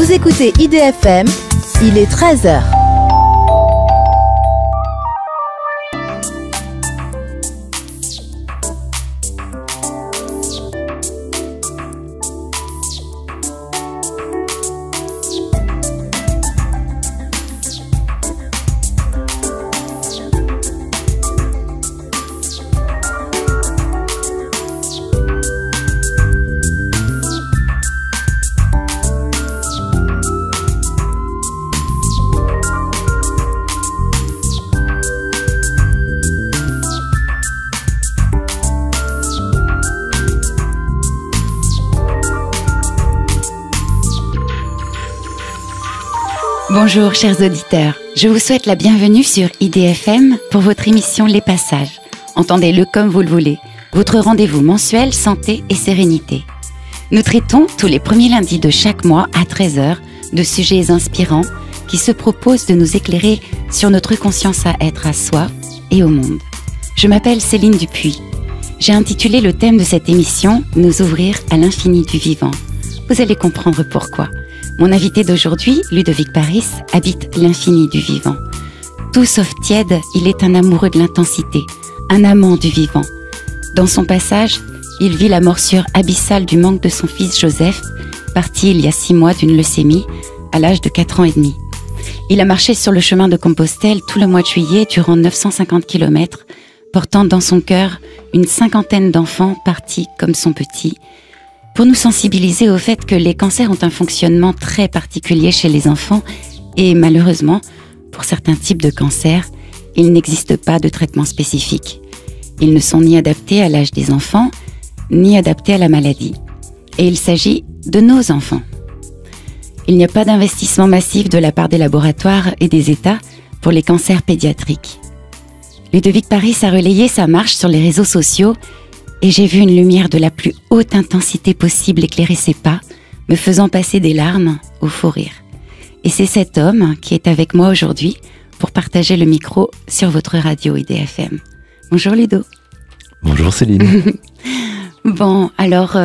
Vous écoutez IDFM, il est 13h. Bonjour chers auditeurs, je vous souhaite la bienvenue sur IDFM pour votre émission Les Passages. Entendez-le comme vous le voulez, votre rendez-vous mensuel santé et sérénité. Nous traitons tous les premiers lundis de chaque mois à 13h de sujets inspirants qui se proposent de nous éclairer sur notre conscience à être à soi et au monde. Je m'appelle Céline Dupuis. J'ai intitulé le thème de cette émission « Nous ouvrir à l'infini du vivant ». Vous allez comprendre pourquoi. Mon invité d'aujourd'hui, Ludovic Paris, habite l'infini du vivant. Tout sauf tiède, il est un amoureux de l'intensité, un amant du vivant. Dans son passage, il vit la morsure abyssale du manque de son fils Joseph, parti il y a 6 mois d'une leucémie, à l'âge de 4 ans et demi. Il a marché sur le chemin de Compostelle tout le mois de juillet durant 950 km, portant dans son cœur une 50aine d'enfants partis comme son petit, pour nous sensibiliser au fait que les cancers ont un fonctionnement très particulier chez les enfants et malheureusement, pour certains types de cancers, il n'existe pas de traitement spécifique. Ils ne sont ni adaptés à l'âge des enfants, ni adaptés à la maladie. Et il s'agit de nos enfants. Il n'y a pas d'investissement massif de la part des laboratoires et des États pour les cancers pédiatriques. Ludovic Paris a relayé sa marche sur les réseaux sociaux et j'ai vu une lumière de la plus haute intensité possible éclairer ses pas, me faisant passer des larmes au fou rire. Et c'est cet homme qui est avec moi aujourd'hui pour partager le micro sur votre radio IDFM. Bonjour Ludo. Bonjour Céline. Bon, alors,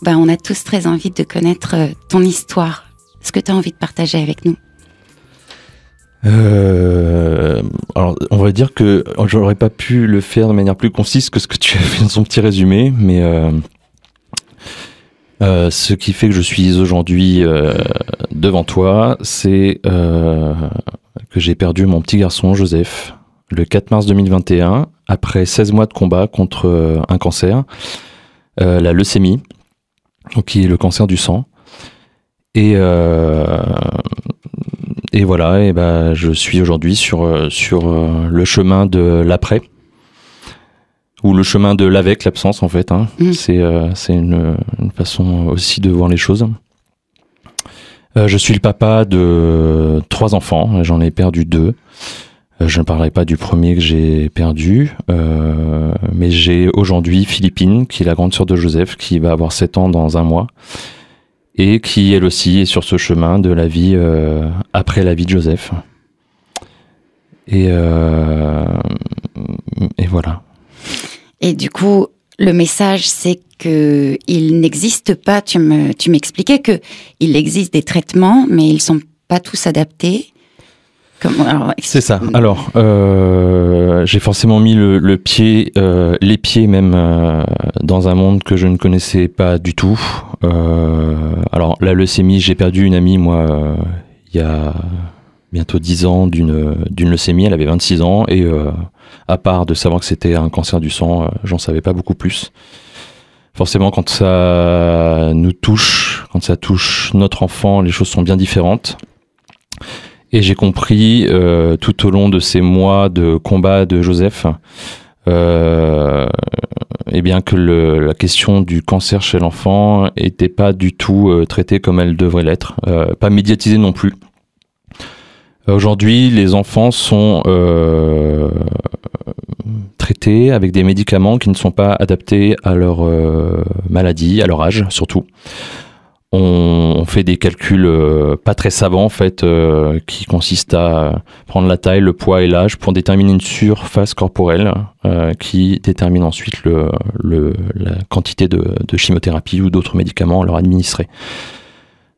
on a tous très envie de connaître ton histoire. Est-ce que tu as envie de partager avec nous ? Alors, on va dire que j'aurais pas pu le faire de manière plus concise que ce que tu as fait dans son petit résumé, mais ce qui fait que je suis aujourd'hui devant toi, c'est que j'ai perdu mon petit garçon Joseph le 4 mars 2021, après 16 mois de combat contre un cancer, la leucémie, donc qui est le cancer du sang. Et voilà, et je suis aujourd'hui sur le chemin de l'après, ou le chemin de l'avec, l'absence en fait. C'est une façon aussi de voir les choses. Je suis le papa de 3 enfants, j'en ai perdu 2. Je ne parlerai pas du premier que j'ai perdu, mais j'ai aujourd'hui Philippine, qui est la grande sœur de Joseph, qui va avoir 7 ans dans 1 mois. Et qui, elle aussi, est sur ce chemin de la vie après la vie de Joseph. Et voilà. Et du coup, le message, c'est qu'il n'existe pas, tu m'expliquais qu'il existe des traitements, mais ils ne sont pas tous adaptés. C'est ça. Alors, j'ai forcément mis les pieds même dans un monde que je ne connaissais pas du tout. Alors, la leucémie, j'ai perdu une amie, moi, il y a bientôt 10 ans d'une leucémie. Elle avait 26 ans et à part de savoir que c'était un cancer du sang, j'en savais pas beaucoup plus. Forcément, quand ça nous touche, quand ça touche notre enfant, les choses sont bien différentes. Et j'ai compris tout au long de ces mois de combat de Joseph, bien que la question du cancer chez l'enfant était pas du tout traitée comme elle devrait l'être, pas médiatisée non plus. Aujourd'hui, les enfants sont traités avec des médicaments qui ne sont pas adaptés à leur maladie, à leur âge surtout. On fait des calculs pas très savants en fait, qui consistent à prendre la taille, le poids et l'âge pour déterminer une surface corporelle qui détermine ensuite la quantité de chimiothérapie ou d'autres médicaments à leur administrer.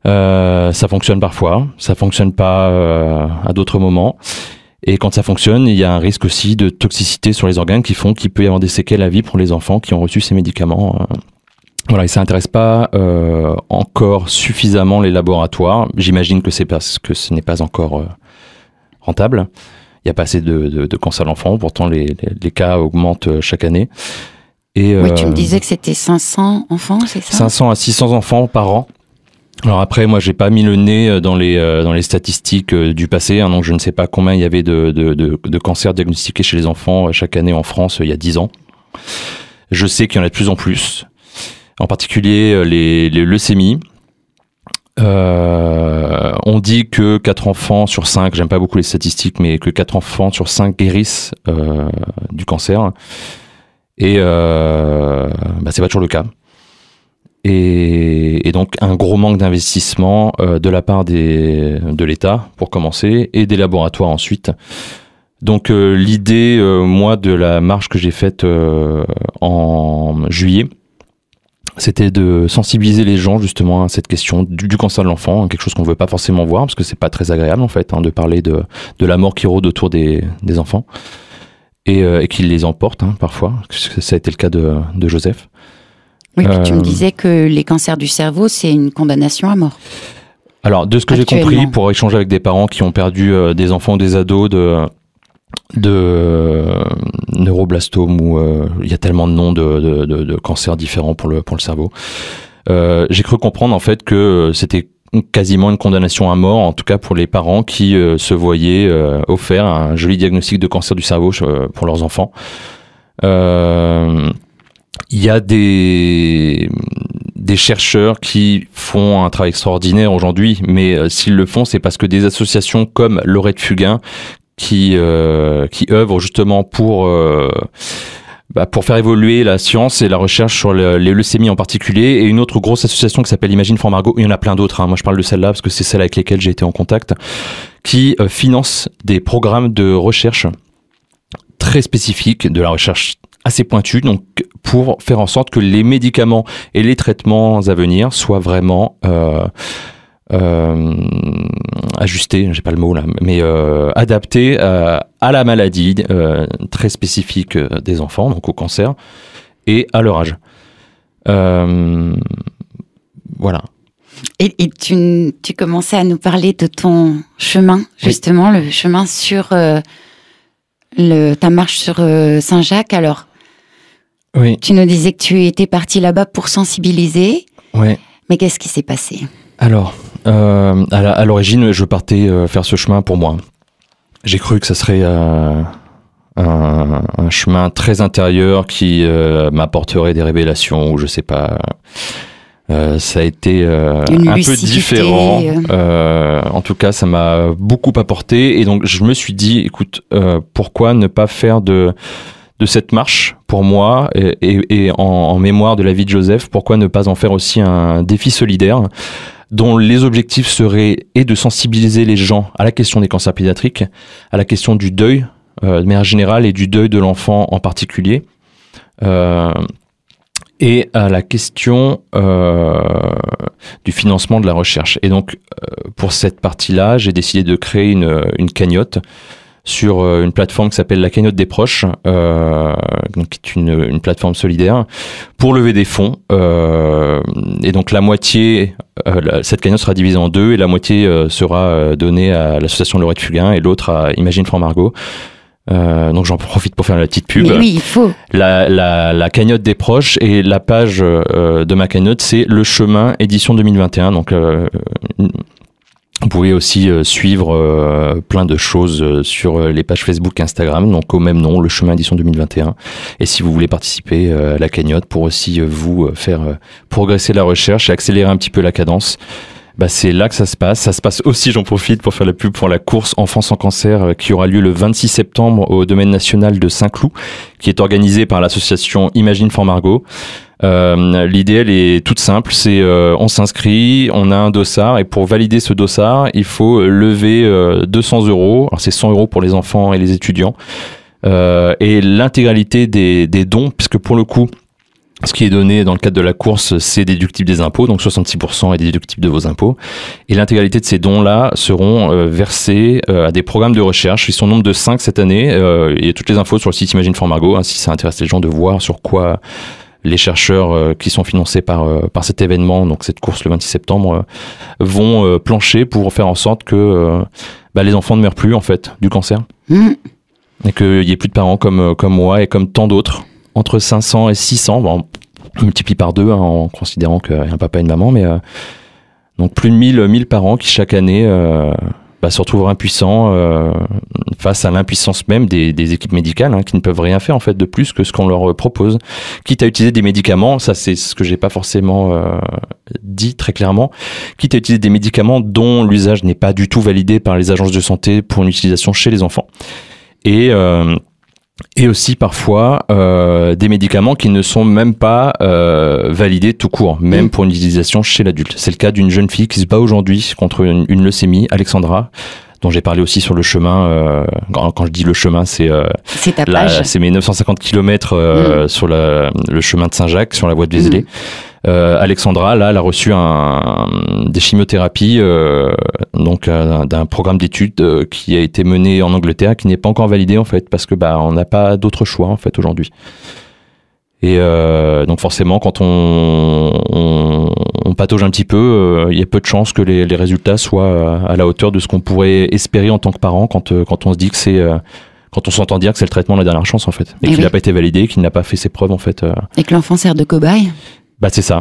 Ça fonctionne parfois, ça fonctionne pas à d'autres moments. Et quand ça fonctionne, il y a un risque aussi de toxicité sur les organes qui font qu'il peut y avoir des séquelles à vie pour les enfants qui ont reçu ces médicaments. Voilà, et ça n'intéresse pas encore suffisamment les laboratoires. J'imagine que c'est parce que ce n'est pas encore rentable. Il n'y a pas assez de cancer de l'enfant, pourtant les cas augmentent chaque année. Et, oui, tu me disais que c'était 500 enfants, c'est ça ? 500 à 600 enfants par an. Alors après, moi, j'ai pas mis le nez dans les statistiques du passé, hein, donc je ne sais pas combien il y avait de cancers diagnostiqués chez les enfants chaque année en France il y a 10 ans. Je sais qu'il y en a de plus en plus, en particulier les leucémies. On dit que 4 enfants sur 5, j'aime pas beaucoup les statistiques, mais que 4 enfants sur 5 guérissent du cancer. Et c'est pas toujours le cas. Et donc un gros manque d'investissement de la part de l'État pour commencer et des laboratoires ensuite. Donc l'idée, moi, de la marche que j'ai faite en juillet, c'était de sensibiliser les gens justement à cette question du cancer de l'enfant, quelque chose qu'on ne veut pas forcément voir parce que c'est pas très agréable en fait, de parler de la mort qui rôde autour des enfants et qui les emporte parfois. Ça a été le cas de Joseph. Oui, puis tu me disais que les cancers du cerveau, c'est une condamnation à mort. Alors, de ce que j'ai compris, pour échanger avec des parents qui ont perdu des enfants ou des ados de neuroblastomes, ou il y a tellement de noms de cancers différents pour le cerveau, j'ai cru comprendre en fait que c'était quasiment une condamnation à mort, en tout cas pour les parents qui se voyaient offert un joli diagnostic de cancer du cerveau pour leurs enfants. Il y a des chercheurs qui font un travail extraordinaire aujourd'hui, mais s'ils le font, c'est parce que des associations comme Laurette Fugain, qui œuvrent justement pour faire évoluer la science et la recherche sur les leucémies en particulier, et une autre grosse association qui s'appelle Imagine for Margot, il y en a plein d'autres, moi je parle de celle-là parce que c'est celle avec lesquelles j'ai été en contact, qui finance des programmes de recherche très spécifiques, de la recherche assez pointue, donc pour faire en sorte que les médicaments et les traitements à venir soient vraiment ajustés, j'ai pas le mot là, mais adaptés à la maladie très spécifique des enfants, donc au cancer, et à leur âge. Voilà. Et tu commençais à nous parler de ton chemin, justement, oui. Le chemin sur ta marche sur Saint-Jacques. Alors, oui. Tu nous disais que tu étais parti là-bas pour sensibiliser. Oui. Mais qu'est-ce qui s'est passé ? Alors, à l'origine, je partais faire ce chemin pour moi. J'ai cru que ça serait un chemin très intérieur qui m'apporterait des révélations, ou je sais pas. Ça a été un peu différent. En tout cas, ça m'a beaucoup apporté. Et donc, je me suis dit, écoute, pourquoi ne pas faire de cette marche pour moi et en mémoire de la vie de Joseph, pourquoi ne pas en faire aussi un défi solidaire dont les objectifs seraient de sensibiliser les gens à la question des cancers pédiatriques, à la question du deuil de manière générale et du deuil de l'enfant en particulier, et à la question du financement de la recherche. Et donc, pour cette partie-là, j'ai décidé de créer une cagnotte sur une plateforme qui s'appelle la Cagnotte des Proches, donc qui est une plateforme solidaire, pour lever des fonds. Et donc la moitié, cette cagnotte sera divisée en deux, et la moitié sera donnée à l'association Laurette Fugain et l'autre à Imagine for Margot. Donc j'en profite pour faire la petite pub. Mais oui, il faut. La Cagnotte des Proches, et la page de ma cagnotte, c'est Le Chemin édition 2021. Donc vous pouvez aussi suivre plein de choses sur les pages Facebook et Instagram, donc au même nom, Le Chemin édition 2021. Et si vous voulez participer à la cagnotte pour aussi vous faire progresser la recherche et accélérer un petit peu la cadence, c'est là que ça se passe. Ça se passe aussi, j'en profite pour faire la pub pour la course Enfants sans cancer qui aura lieu le 26 septembre au domaine national de Saint-Cloud, qui est organisée par l'association Imagine for Margot. L'idée, elle est toute simple, c'est on s'inscrit, on a un dossard, et pour valider ce dossard, il faut lever 200 €. Alors c'est 100 € pour les enfants et les étudiants, et l'intégralité des dons, puisque pour le coup, Ce qui est donné dans le cadre de la course, c'est déductible des impôts, donc 66% est déductible de vos impôts. Et l'intégralité de ces dons-là seront versés à des programmes de recherche. Ils sont au nombre de 5 cette année. Il y a toutes les infos sur le site Imagine for Margot, si ça intéresse les gens de voir sur quoi les chercheurs qui sont financés par cet événement, donc cette course le 26 septembre, vont plancher pour faire en sorte que les enfants ne meurent plus en fait du cancer. Et qu'il n'y ait plus de parents comme moi et comme tant d'autres. Entre 500 et 600, bon, on multiplie par 2 en considérant qu'il y a un papa et une maman, mais donc plus de 1000 parents qui chaque année se retrouvent impuissants face à l'impuissance même des équipes médicales qui ne peuvent rien faire en fait de plus que ce qu'on leur propose, quitte à utiliser des médicaments, ça c'est ce que j'ai pas forcément dit très clairement, quitte à utiliser des médicaments dont l'usage n'est pas du tout validé par les agences de santé pour une utilisation chez les enfants. Et aussi parfois des médicaments qui ne sont même pas validés tout court, même pour une utilisation chez l'adulte. C'est le cas d'une jeune fille qui se bat aujourd'hui contre une leucémie, Alexandra, dont j'ai parlé aussi sur le chemin. Quand je dis le chemin, c'est mes 950 km sur le chemin de Saint-Jacques, sur la voie de Vézelay. Alexandra, là, elle a reçu des chimiothérapies d'un programme d'études qui a été mené en Angleterre, qui n'est pas encore validé en fait, parce que on n'a pas d'autre choix en fait aujourd'hui. Et donc forcément, quand on patauge un petit peu, il y a peu de chances que les résultats soient à la hauteur de ce qu'on pourrait espérer en tant que parent quand on se dit que c'est quand on s'entend dire que c'est le traitement de la dernière chance en fait, et qu'il n'a pas été validé, qu'il n'a pas fait ses preuves en fait. Et que l'enfant sert de cobaye. C'est ça.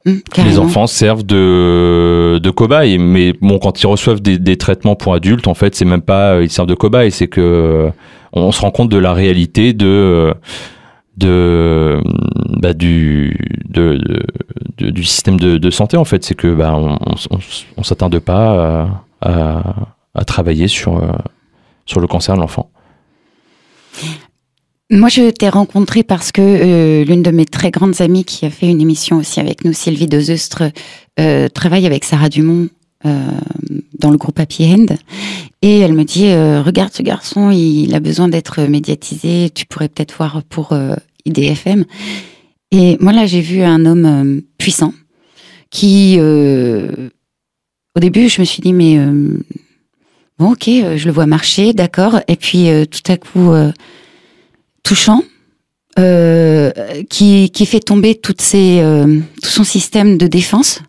Les enfants servent de cobayes, mais bon, quand ils reçoivent des traitements pour adultes, en fait, c'est même pas ils servent de cobayes, c'est que on se rend compte de la réalité du système de santé en fait, c'est que on s'attarde pas à travailler sur le cancer de l'enfant. Moi, je t'ai rencontré parce que l'une de mes très grandes amies qui a fait une émission aussi avec nous, Sylvie Dezustre, travaille avec Sarah Dumont dans le groupe Happy End. Et elle me dit, regarde ce garçon, il a besoin d'être médiatisé, tu pourrais peut-être voir pour IDFM. Et moi, là, j'ai vu un homme puissant qui, au début, je me suis dit, mais bon, ok, je le vois marcher, d'accord. Et puis, tout à coup... touchant, qui fait tomber tout son système de défense,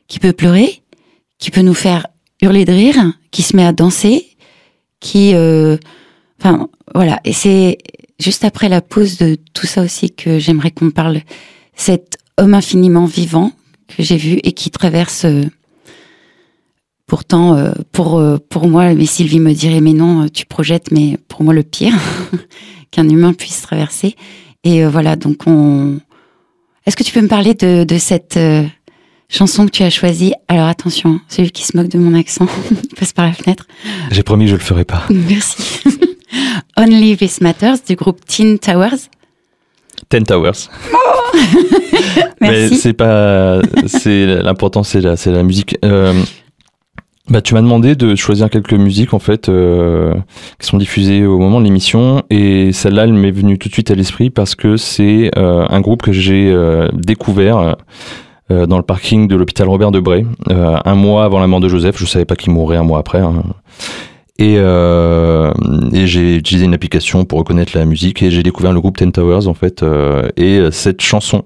qui peut pleurer, qui peut nous faire hurler de rire, qui se met à danser, voilà. Et c'est juste après la pause de tout ça aussi que j'aimerais qu'on parle. Cet homme infiniment vivant que j'ai vu et qui traverse... Pourtant, pour moi, mais Sylvie me dirait, mais non, tu projettes, mais pour moi, le pire qu'un humain puisse traverser. Et voilà, donc Est-ce que tu peux me parler de cette chanson que tu as choisie? Alors attention, celui qui se moque de mon accent passe par la fenêtre. J'ai promis, je le ferai pas. Merci. Only This Matters du groupe Ten Towers. Ten Towers. Oh merci. Mais l'important, c'est la musique. Tu m'as demandé de choisir quelques musiques en fait qui sont diffusées au moment de l'émission, et celle-là elle m'est venue tout de suite à l'esprit parce que c'est un groupe que j'ai découvert dans le parking de l'hôpital Robert Debré un mois avant la mort de Joseph. Je savais pas qu'il mourrait un mois après, et j'ai utilisé une application pour reconnaître la musique et j'ai découvert le groupe Ten Towers en fait, et cette chanson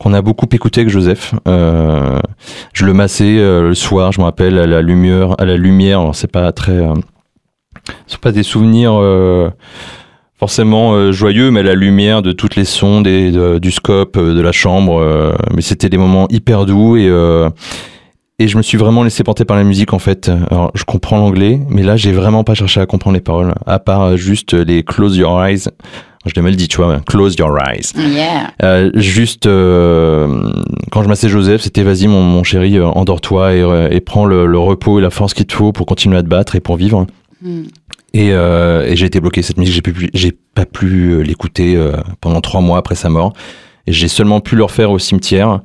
qu'on a beaucoup écouté avec Joseph. Je le massais le soir, je me rappelle, à la lumière. Alors c'est pas pas des souvenirs forcément joyeux, mais à la lumière de toutes les sons du scope, de la chambre. Mais c'était des moments hyper doux et je me suis vraiment laissé porter par la musique en fait. Alors je comprends l'anglais, mais là j'ai vraiment pas cherché à comprendre les paroles, à part juste les Close Your Eyes. Je l'ai mal dit, tu vois, Close Your Eyes. Yeah. Juste, quand je massais Joseph, c'était vas-y mon chéri, endors-toi et prends le repos et la force qu'il te faut pour continuer à te battre et pour vivre. Et j'ai été bloqué. Cette musique, j'ai pas pu l'écouter pendant 3 mois après sa mort. Et j'ai seulement pu le refaire au cimetière.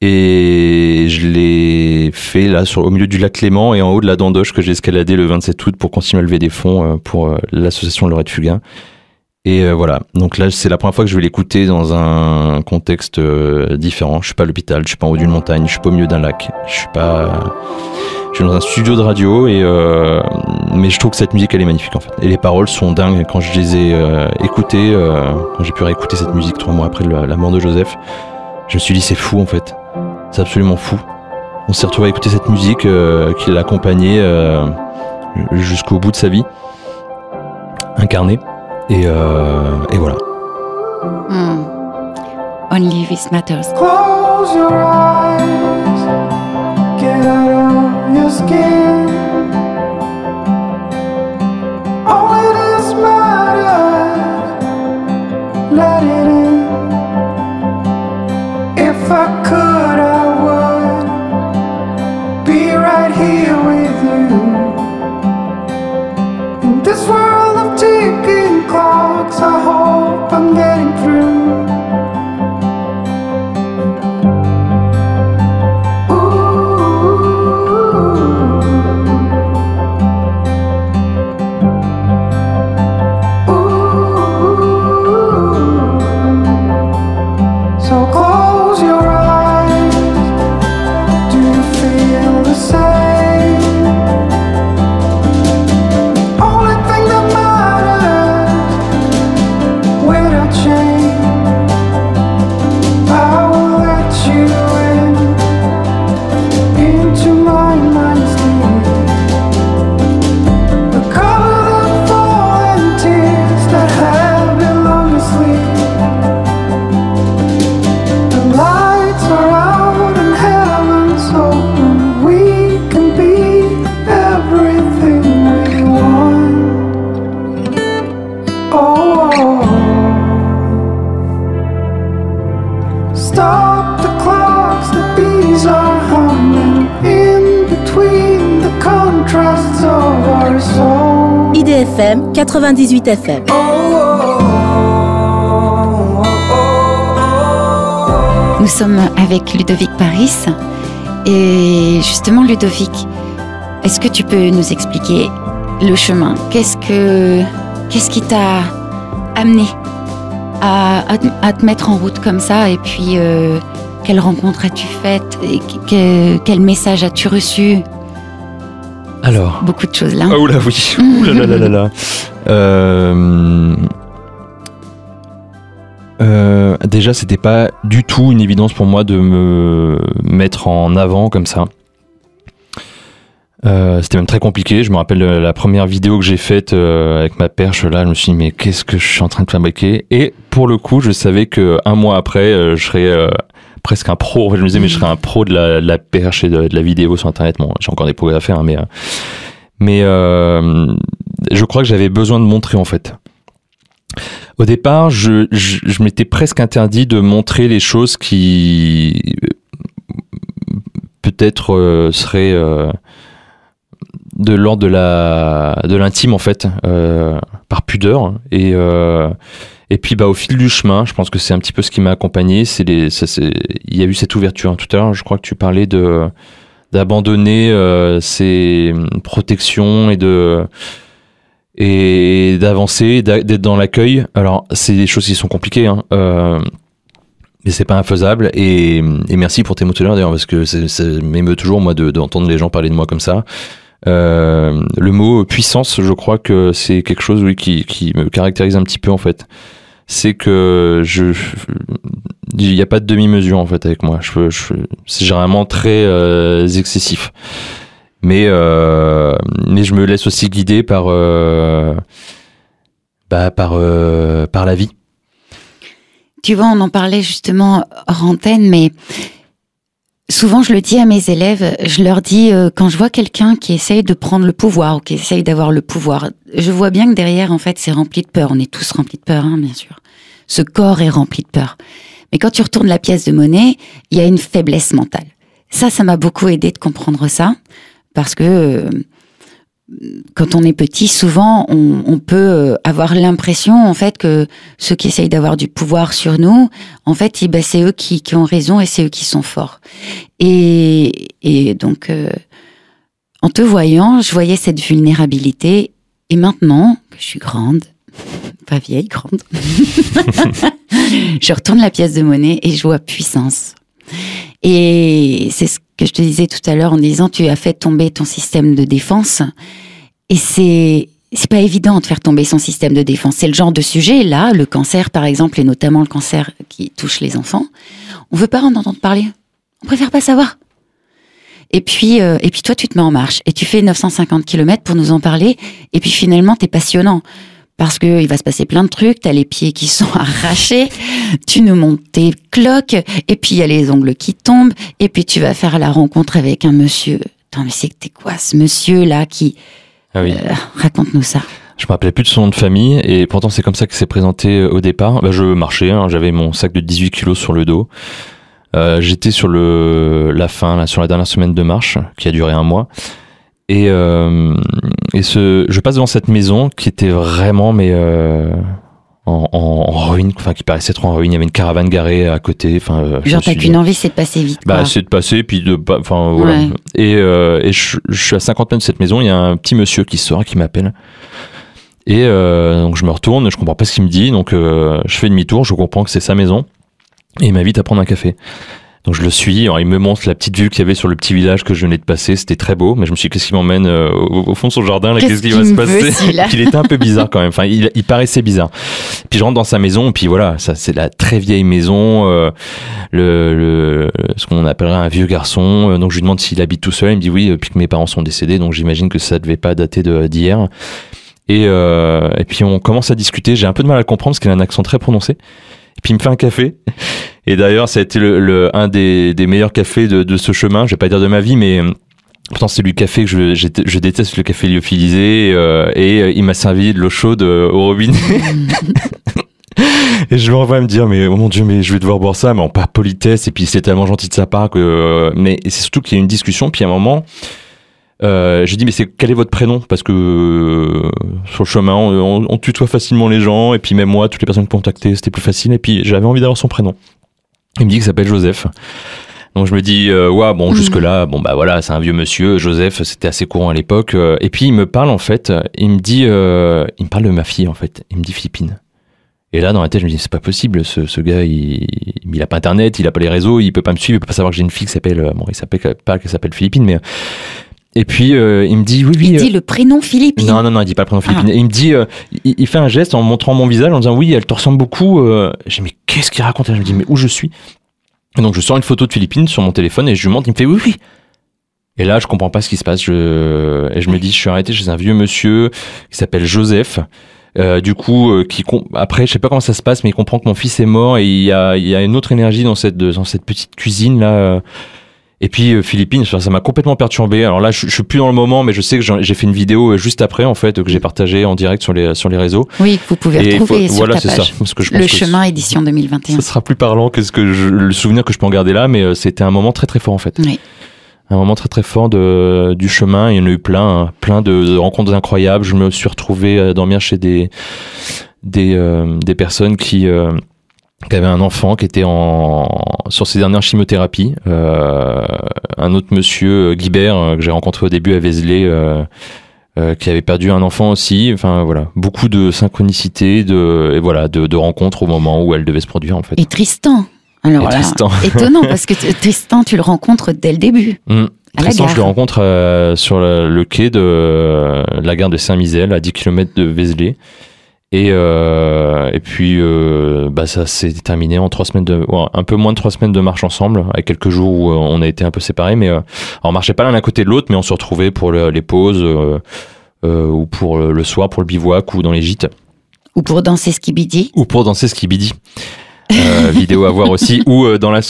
Et je l'ai fait là au milieu du lac Léman et en haut de la Dandoche que j'ai escaladé le 27 août pour continuer à lever des fonds pour l'association Lorette Fugain. Et voilà, donc là c'est la première fois que je vais l'écouter dans un contexte différent. Je suis pas à l'hôpital, je suis pas en haut d'une montagne, je suis pas au milieu d'un lac, je suis dans un studio de radio mais je trouve que cette musique elle est magnifique en fait. Et les paroles sont dingues. Quand je les ai écoutées, quand j'ai pu réécouter cette musique 3 mois après la mort de Joseph, je me suis dit c'est fou en fait, c'est absolument fou. On s'est retrouvé à écouter cette musique qui l'accompagnait jusqu'au bout de sa vie, incarnée. Et voilà. Only this matters. Close your eyes, get out of your skin. Only this matters, let it in. If I could, I would be right here with you. In this world of ticking clocks, I hope I'm getting through. So close your eyes. Do you feel the same? Only thing that matters, without shame, I will let you into my mind's deep. Recover the fallen tears that have been long asleep. The lights are out and heaven's open. We can be everything we want. Oh, stop the clocks, the bees are humming in between the contrasts of our souls. IDFM 98 FM. Nous sommes avec Ludovic Paris. Et justement, Ludovic, est-ce que tu peux nous expliquer le chemin? Qu'est-ce qui t'a amené à te mettre en route comme ça? Et puis, quelle rencontre as-tu faite? Et quel message as-tu reçu? Alors. Beaucoup de choses là. Ah oula oui. Ouh là là là là. Déjà, c'était pas du tout une évidence pour moi de me mettre en avant comme ça. C'était même très compliqué. Je me rappelle la première vidéo que j'ai faite avec ma perche là, je me suis dit mais qu'est-ce que je suis en train de fabriquer? Et pour le coup, je savais que un mois après, je serais presque un pro. Je me disais mais je serais un pro de la perche et de la vidéo sur internet. Bon, j'ai encore des progrès à faire, hein, mais je crois que j'avais besoin de montrer en fait. Au départ, je m'étais presque interdit de montrer les choses qui peut-être seraient de l'ordre de l'intime en fait, par pudeur. Et puis au fil du chemin, je pense que c'est un petit peu ce qui m'a accompagné. Il y a eu cette ouverture. Tout à l'heure, je crois que tu parlais d'abandonner ses protections et d'avancer, d'être dans l'accueil. Alors, c'est des choses qui sont compliquées, hein, mais c'est pas infaisable. Et merci pour tes mots tout à l'heure, d'ailleurs, parce que ça m'émeut toujours, moi, d'entendre les gens parler de moi comme ça. Le mot puissance, je crois que c'est quelque chose, oui, qui me caractérise un petit peu, en fait. C'est que il n'y a pas de demi-mesure, en fait, avec moi. C'est généralement très excessif. Mais je me laisse aussi guider par la vie. Tu vois, on en parlait justement hors antenne, mais souvent je le dis à mes élèves, je leur dis quand je vois quelqu'un qui essaye de prendre le pouvoir ou qui essaye d'avoir le pouvoir, je vois bien que derrière, en fait, c'est rempli de peur. On est tous remplis de peur, hein, bien sûr. Ce corps est rempli de peur. Mais quand tu retournes la pièce de monnaie, il y a une faiblesse mentale. Ça m'a beaucoup aidé de comprendre ça. Parce que quand on est petit, souvent, on peut avoir l'impression, en fait, que ceux qui essayent d'avoir du pouvoir sur nous, en fait, c'est eux qui ont raison et c'est eux qui sont forts. Et donc, en te voyant, je voyais cette vulnérabilité. Et maintenant que je suis grande, pas vieille, grande. Je retourne la pièce de monnaie et je vois puissance. Et c'est ce que je te disais tout à l'heure en disant tu as fait tomber ton système de défense. Et c'est pas évident de faire tomber son système de défense. C'est le genre de sujet, là, le cancer par exemple, et notamment le cancer qui touche les enfants. On veut pas en entendre parler. On préfère pas savoir. Et puis toi, tu te mets en marche et tu fais 950 km pour nous en parler. Et puis finalement, t'es passionnant. Parce que il va se passer plein de trucs, t'as les pieds qui sont arrachés, tu nous montes tes cloques, et puis il y a les ongles qui tombent, et puis tu vas faire la rencontre avec un monsieur. Attends, mais c'est quoi ce monsieur-là qui... Ah oui. Raconte-nous ça. Je me rappelais plus de son nom de famille, et pourtant c'est comme ça que c'est présenté au départ. Je marchais, j'avais mon sac de 18 kilos sur le dos. J'étais sur la fin, là, sur la dernière semaine de marche, qui a duré 1 mois. Et je passe devant cette maison qui était vraiment en ruine, enfin qui paraissait trop en ruine. Il y avait une caravane garée à côté. Genre t'as qu'une envie, c'est de passer vite. Quoi. C'est de passer, puis voilà. Ouais. Et je suis à 50 mètres de cette maison. Il y a un petit monsieur qui sort, qui m'appelle. Et donc je me retourne, je comprends pas ce qu'il me dit. Donc je fais demi-tour, je comprends que c'est sa maison. Et il m'invite à prendre un café. Donc je le suis, alors il me montre la petite vue qu'il y avait sur le petit village que je venais de passer, c'était très beau, mais je me suis dit qu'est-ce qui m'emmène au fond de son jardin, là, qu'est-ce qui va se passer. Puis il était un peu bizarre quand même, enfin il paraissait bizarre. Puis je rentre dans sa maison, et puis voilà, ça c'est la très vieille maison, ce qu'on appellerait un vieux garçon, donc je lui demande s'il habite tout seul, il me dit oui, puis que mes parents sont décédés, donc j'imagine que ça devait pas dater d'hier. Et puis on commence à discuter, j'ai un peu de mal à le comprendre parce qu'il a un accent très prononcé. Et puis il me fait un café. Et d'ailleurs, ça a été un des meilleurs cafés de ce chemin. Je vais pas dire de ma vie, mais pourtant c'est du café que je déteste, le café lyophilisé. Et il m'a servi de l'eau chaude au robinet. Et je me revois me dire, mais oh mon Dieu, mais je vais devoir boire ça, mais en pas politesse. Et puis c'est tellement gentil de sa part que. Mais c'est surtout qu'il y a une discussion. Puis à un moment. Je dis mais quel est votre prénom, parce que sur le chemin on tutoie facilement les gens, et puis même moi toutes les personnes qui m'ont contacté c'était plus facile, et puis j'avais envie d'avoir son prénom. Il me dit qu'il s'appelle Joseph, donc je me dis jusque là voilà, c'est un vieux monsieur. Joseph, c'était assez courant à l'époque. Et puis il me parle en fait, il me parle de ma fille en fait, il me dit Philippine. Et là, dans la tête, je me dis, c'est pas possible, ce gars, il a pas internet, il a pas les réseaux, il peut pas me suivre, il peut pas savoir que j'ai une fille qui s'appelle, qu'elle s'appelle Philippine, mais. Et puis il me dit oui. Il dit le prénom Philippine. Non, il dit pas le prénom Philippine. Et il me dit, il fait un geste en montrant mon visage en disant oui, elle te ressemble beaucoup. J'ai dit mais qu'est-ce qu'il raconte? Je me dis mais où je suis? Et donc je sors une photo de Philippine sur mon téléphone et je lui montre. Il me fait oui. Et là je comprends pas ce qui se passe. Et je me dis je suis arrêté chez un vieux monsieur qui s'appelle Joseph. Après je sais pas comment ça se passe, mais il comprend que mon fils est mort et il y a une autre énergie dans cette petite cuisine là. Et puis Philippine, ça m'a complètement perturbé. Alors là, je suis plus dans le moment, mais je sais que j'ai fait une vidéo juste après, en fait, que j'ai partagée en direct sur les réseaux. Oui, que vous pouvez retrouver sur ta page. Ça. Parce que je pense le chemin édition 2021. Ça sera plus parlant que le souvenir que je peux en garder là, mais c'était un moment très très fort en fait. Oui. Un moment très très fort du chemin. Il y en a eu plein de rencontres incroyables. Je me suis retrouvé à dormir chez des personnes qui avait un enfant qui était sur ses dernières chimiothérapies. Un autre monsieur, Guibert, que j'ai rencontré au début à Vézelay, qui avait perdu un enfant aussi. Enfin voilà, beaucoup de synchronicité, de rencontres au moment où elle devait se produire en fait. Et Tristan. Alors là, étonnant parce que Tristan, tu le rencontres dès le début. Tristan, je le rencontre sur le quai de la gare de Saint-Mizel, à 10 km de Vézelay. Et puis ça s'est terminé en 3 semaines un peu moins de 3 semaines de marche ensemble, avec quelques jours où on a été un peu séparés, mais on marchait pas l'un à côté de l'autre, mais on se retrouvait pour les pauses ou pour le soir pour le bivouac ou dans les gîtes. Ou pour danser skibidi. Vidéo à voir aussi, ou dans la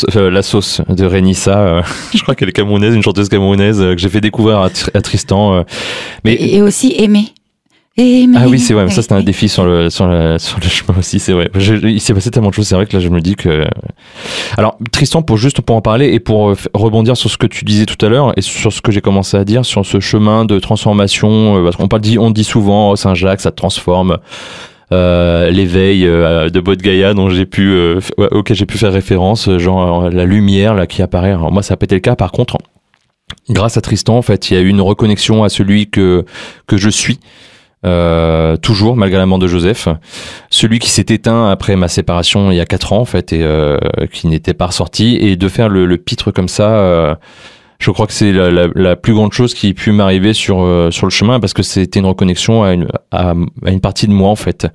sauce de Renissa, je crois qu'elle est camerounaise, une chanteuse camerounaise que j'ai fait découvrir à Tristan. Mais et aussi Aimé. Ah oui, c'est vrai, ça c'était un défi sur le chemin aussi, c'est vrai. Il s'est passé tellement de choses, c'est vrai que là je me dis que... Alors Tristan, pour en parler et pour rebondir sur ce que tu disais tout à l'heure et sur ce que j'ai commencé à dire sur ce chemin de transformation, parce on dit souvent Saint-Jacques, ça te transforme, l'éveil de Bodh-Gaya auquel j'ai pu faire référence, genre la lumière là qui apparaît. Alors moi ça a pas été le cas, par contre grâce à Tristan en fait il y a eu une reconnexion à celui que je suis. toujours malgré la mort de Joseph, celui qui s'est éteint après ma séparation il y a 4 ans en fait et qui n'était pas ressorti, et de faire le pitre comme ça, je crois que c'est la plus grande chose qui ait pu m'arriver sur le chemin, parce que c'était une reconnexion à une partie de moi en fait,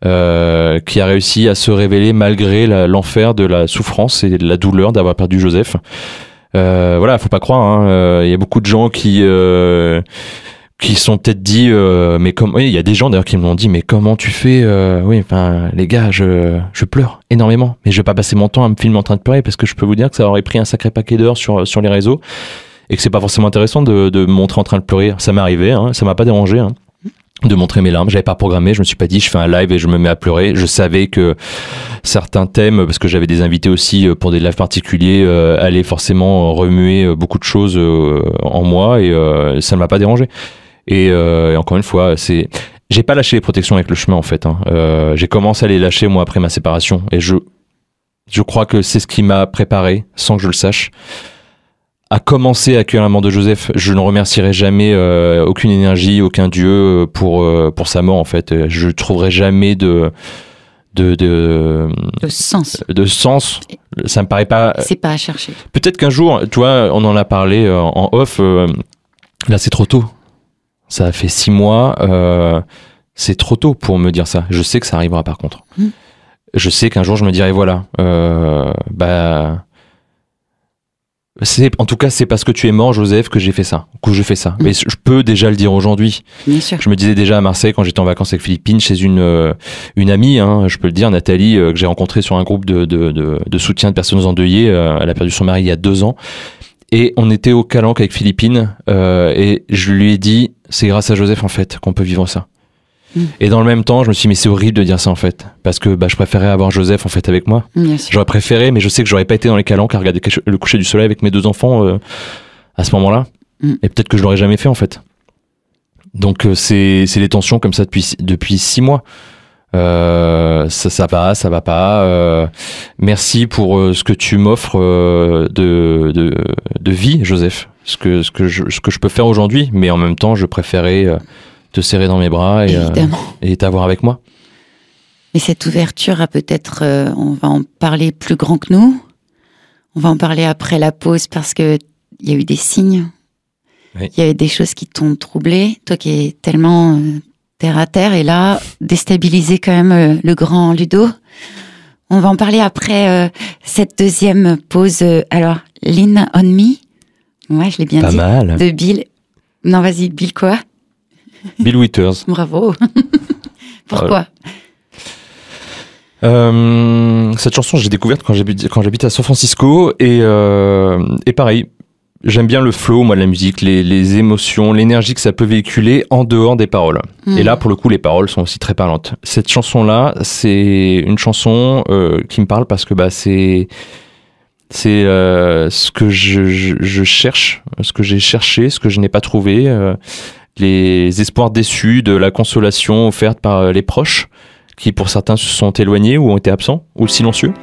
qui a réussi à se révéler malgré l'enfer de la souffrance et de la douleur d'avoir perdu Joseph. Voilà, faut pas croire, hein, y a beaucoup de gens qui sont peut-être dit mais comme, oui, il y a des gens d'ailleurs qui me l'ont dit, mais comment tu fais, oui, enfin les gars, je pleure énormément, mais je vais pas passer mon temps à me filmer en train de pleurer, parce que je peux vous dire que ça aurait pris un sacré paquet d'heures sur les réseaux, et que c'est pas forcément intéressant de me montrer en train de pleurer. Ça m'est arrivé, hein, ça m'a pas dérangé, hein, de montrer mes larmes. J'avais pas programmé, je me suis pas dit je fais un live et je me mets à pleurer. Je savais que certains thèmes, parce que j'avais des invités aussi pour des lives particuliers, allaient forcément remuer beaucoup de choses en moi, et ça ne m'a pas dérangé. Et encore une fois, j'ai pas lâché les protections avec le chemin en fait, hein. J'ai commencé à les lâcher moi après ma séparation, et je crois que c'est ce qui m'a préparé, sans que je le sache, à commencer à accueillir la mort de Joseph. Je ne remercierai jamais aucune énergie, aucun dieu pour sa mort en fait. Je trouverai jamais de sens. De sens. Ça me paraît pas. C'est pas à chercher. Peut-être qu'un jour, tu vois, on en a parlé en off. Là, c'est trop tôt. Ça a fait 6 mois. C'est trop tôt pour me dire ça. Je sais que ça arrivera par contre. Je sais qu'un jour, je me dirai voilà. En tout cas, c'est parce que tu es mort, Joseph, que j'ai fait ça, que je fais ça. Mais je peux déjà le dire aujourd'hui. Bien sûr. Je me disais déjà à Marseille, quand j'étais en vacances avec Philippine, chez une amie, hein, je peux le dire, Nathalie, que j'ai rencontrée sur un groupe de soutien de personnes endeuillées. Elle a perdu son mari il y a 2 ans. Et on était au Calanque avec Philippine, et je lui ai dit, c'est grâce à Joseph, en fait, qu'on peut vivre ça. Et dans le même temps, je me suis dit, mais c'est horrible de dire ça en fait, parce que je préférais avoir Joseph en fait avec moi. Bien sûr. J'aurais préféré, mais je sais que j'aurais pas été dans les calanques à regarder le coucher du soleil avec mes 2 enfants à ce moment-là, et peut-être que je l'aurais jamais fait en fait. Donc c'est des tensions comme ça depuis 6 mois. Ça va pas. Merci pour ce que tu m'offres de vie, Joseph. Ce que je peux faire aujourd'hui, mais en même temps, je préférais te serrer dans mes bras et t'avoir avec moi. Et cette ouverture a peut-être, on va en parler plus grand que nous. On va en parler après la pause, parce que il y a eu des signes. Oui. Il y a eu des choses qui t'ont troublé. Toi qui es tellement terre à terre, et là, déstabilisé quand même le grand Ludo. On va en parler après cette deuxième pause. Alors, Lean on Me. Ouais, je l'ai bien dit. Pas mal. De Bill. Non, vas-y, Bill quoi? Bill Withers. Bravo. Pourquoi? Cette chanson, j'ai découverte quand j'habite à San Francisco, et pareil, j'aime bien le flow, moi, de la musique, les émotions, l'énergie que ça peut véhiculer en dehors des paroles. Et là, pour le coup, les paroles sont aussi très parlantes. Cette chanson-là, c'est une chanson qui me parle parce que c'est ce que je cherche, ce que j'ai cherché, ce que je n'ai pas trouvé, les espoirs déçus, de la consolation offerte par les proches, qui pour certains se sont éloignés ou ont été absents, ou silencieux.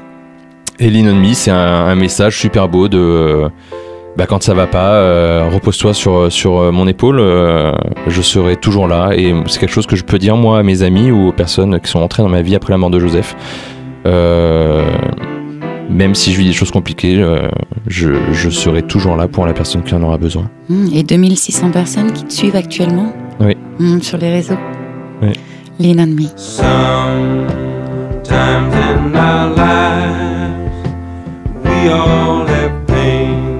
Et Lean on Me, c'est un message super beau de quand ça va pas, repose-toi sur mon épaule, je serai toujours là. Et c'est quelque chose que je peux dire moi à mes amis ou aux personnes qui sont entrées dans ma vie après la mort de Joseph. Même si je vis des choses compliquées, je serai toujours là pour la personne qui en aura besoin. Et 2600 personnes qui te suivent actuellement? Oui. Sur les réseaux? Oui. Lean on Me. Sometimes in our lives we all have pain,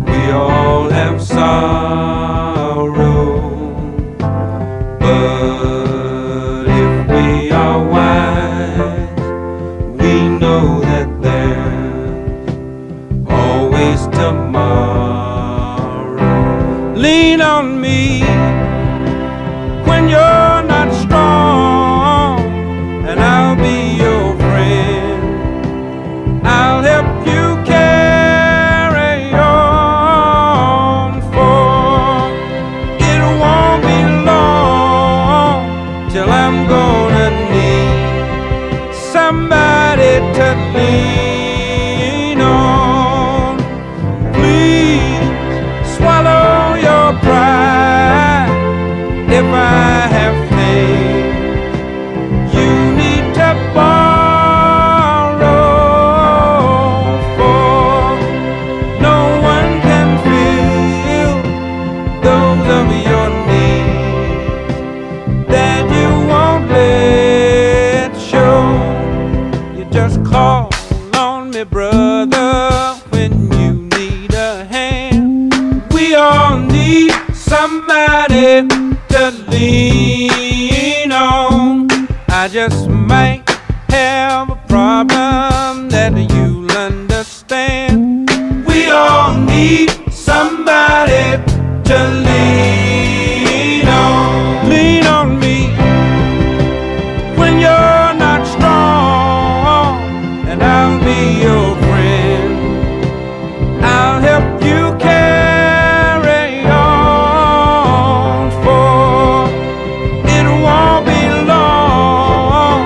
we all have sorrow, but if we are wise, we know that there's always tomorrow. Lean on me when you're not strong, and I'll be your friend. I'll help you carry on, for it won't be long till I'm gonna need somebody to lean on. Please swallow your pride if I somebody to lean on. I just might have a problem that you'll understand. We all need somebody to lean on. Lean on me when you're not strong, and I'll be your friend. I'll help you carry on, for it won't be long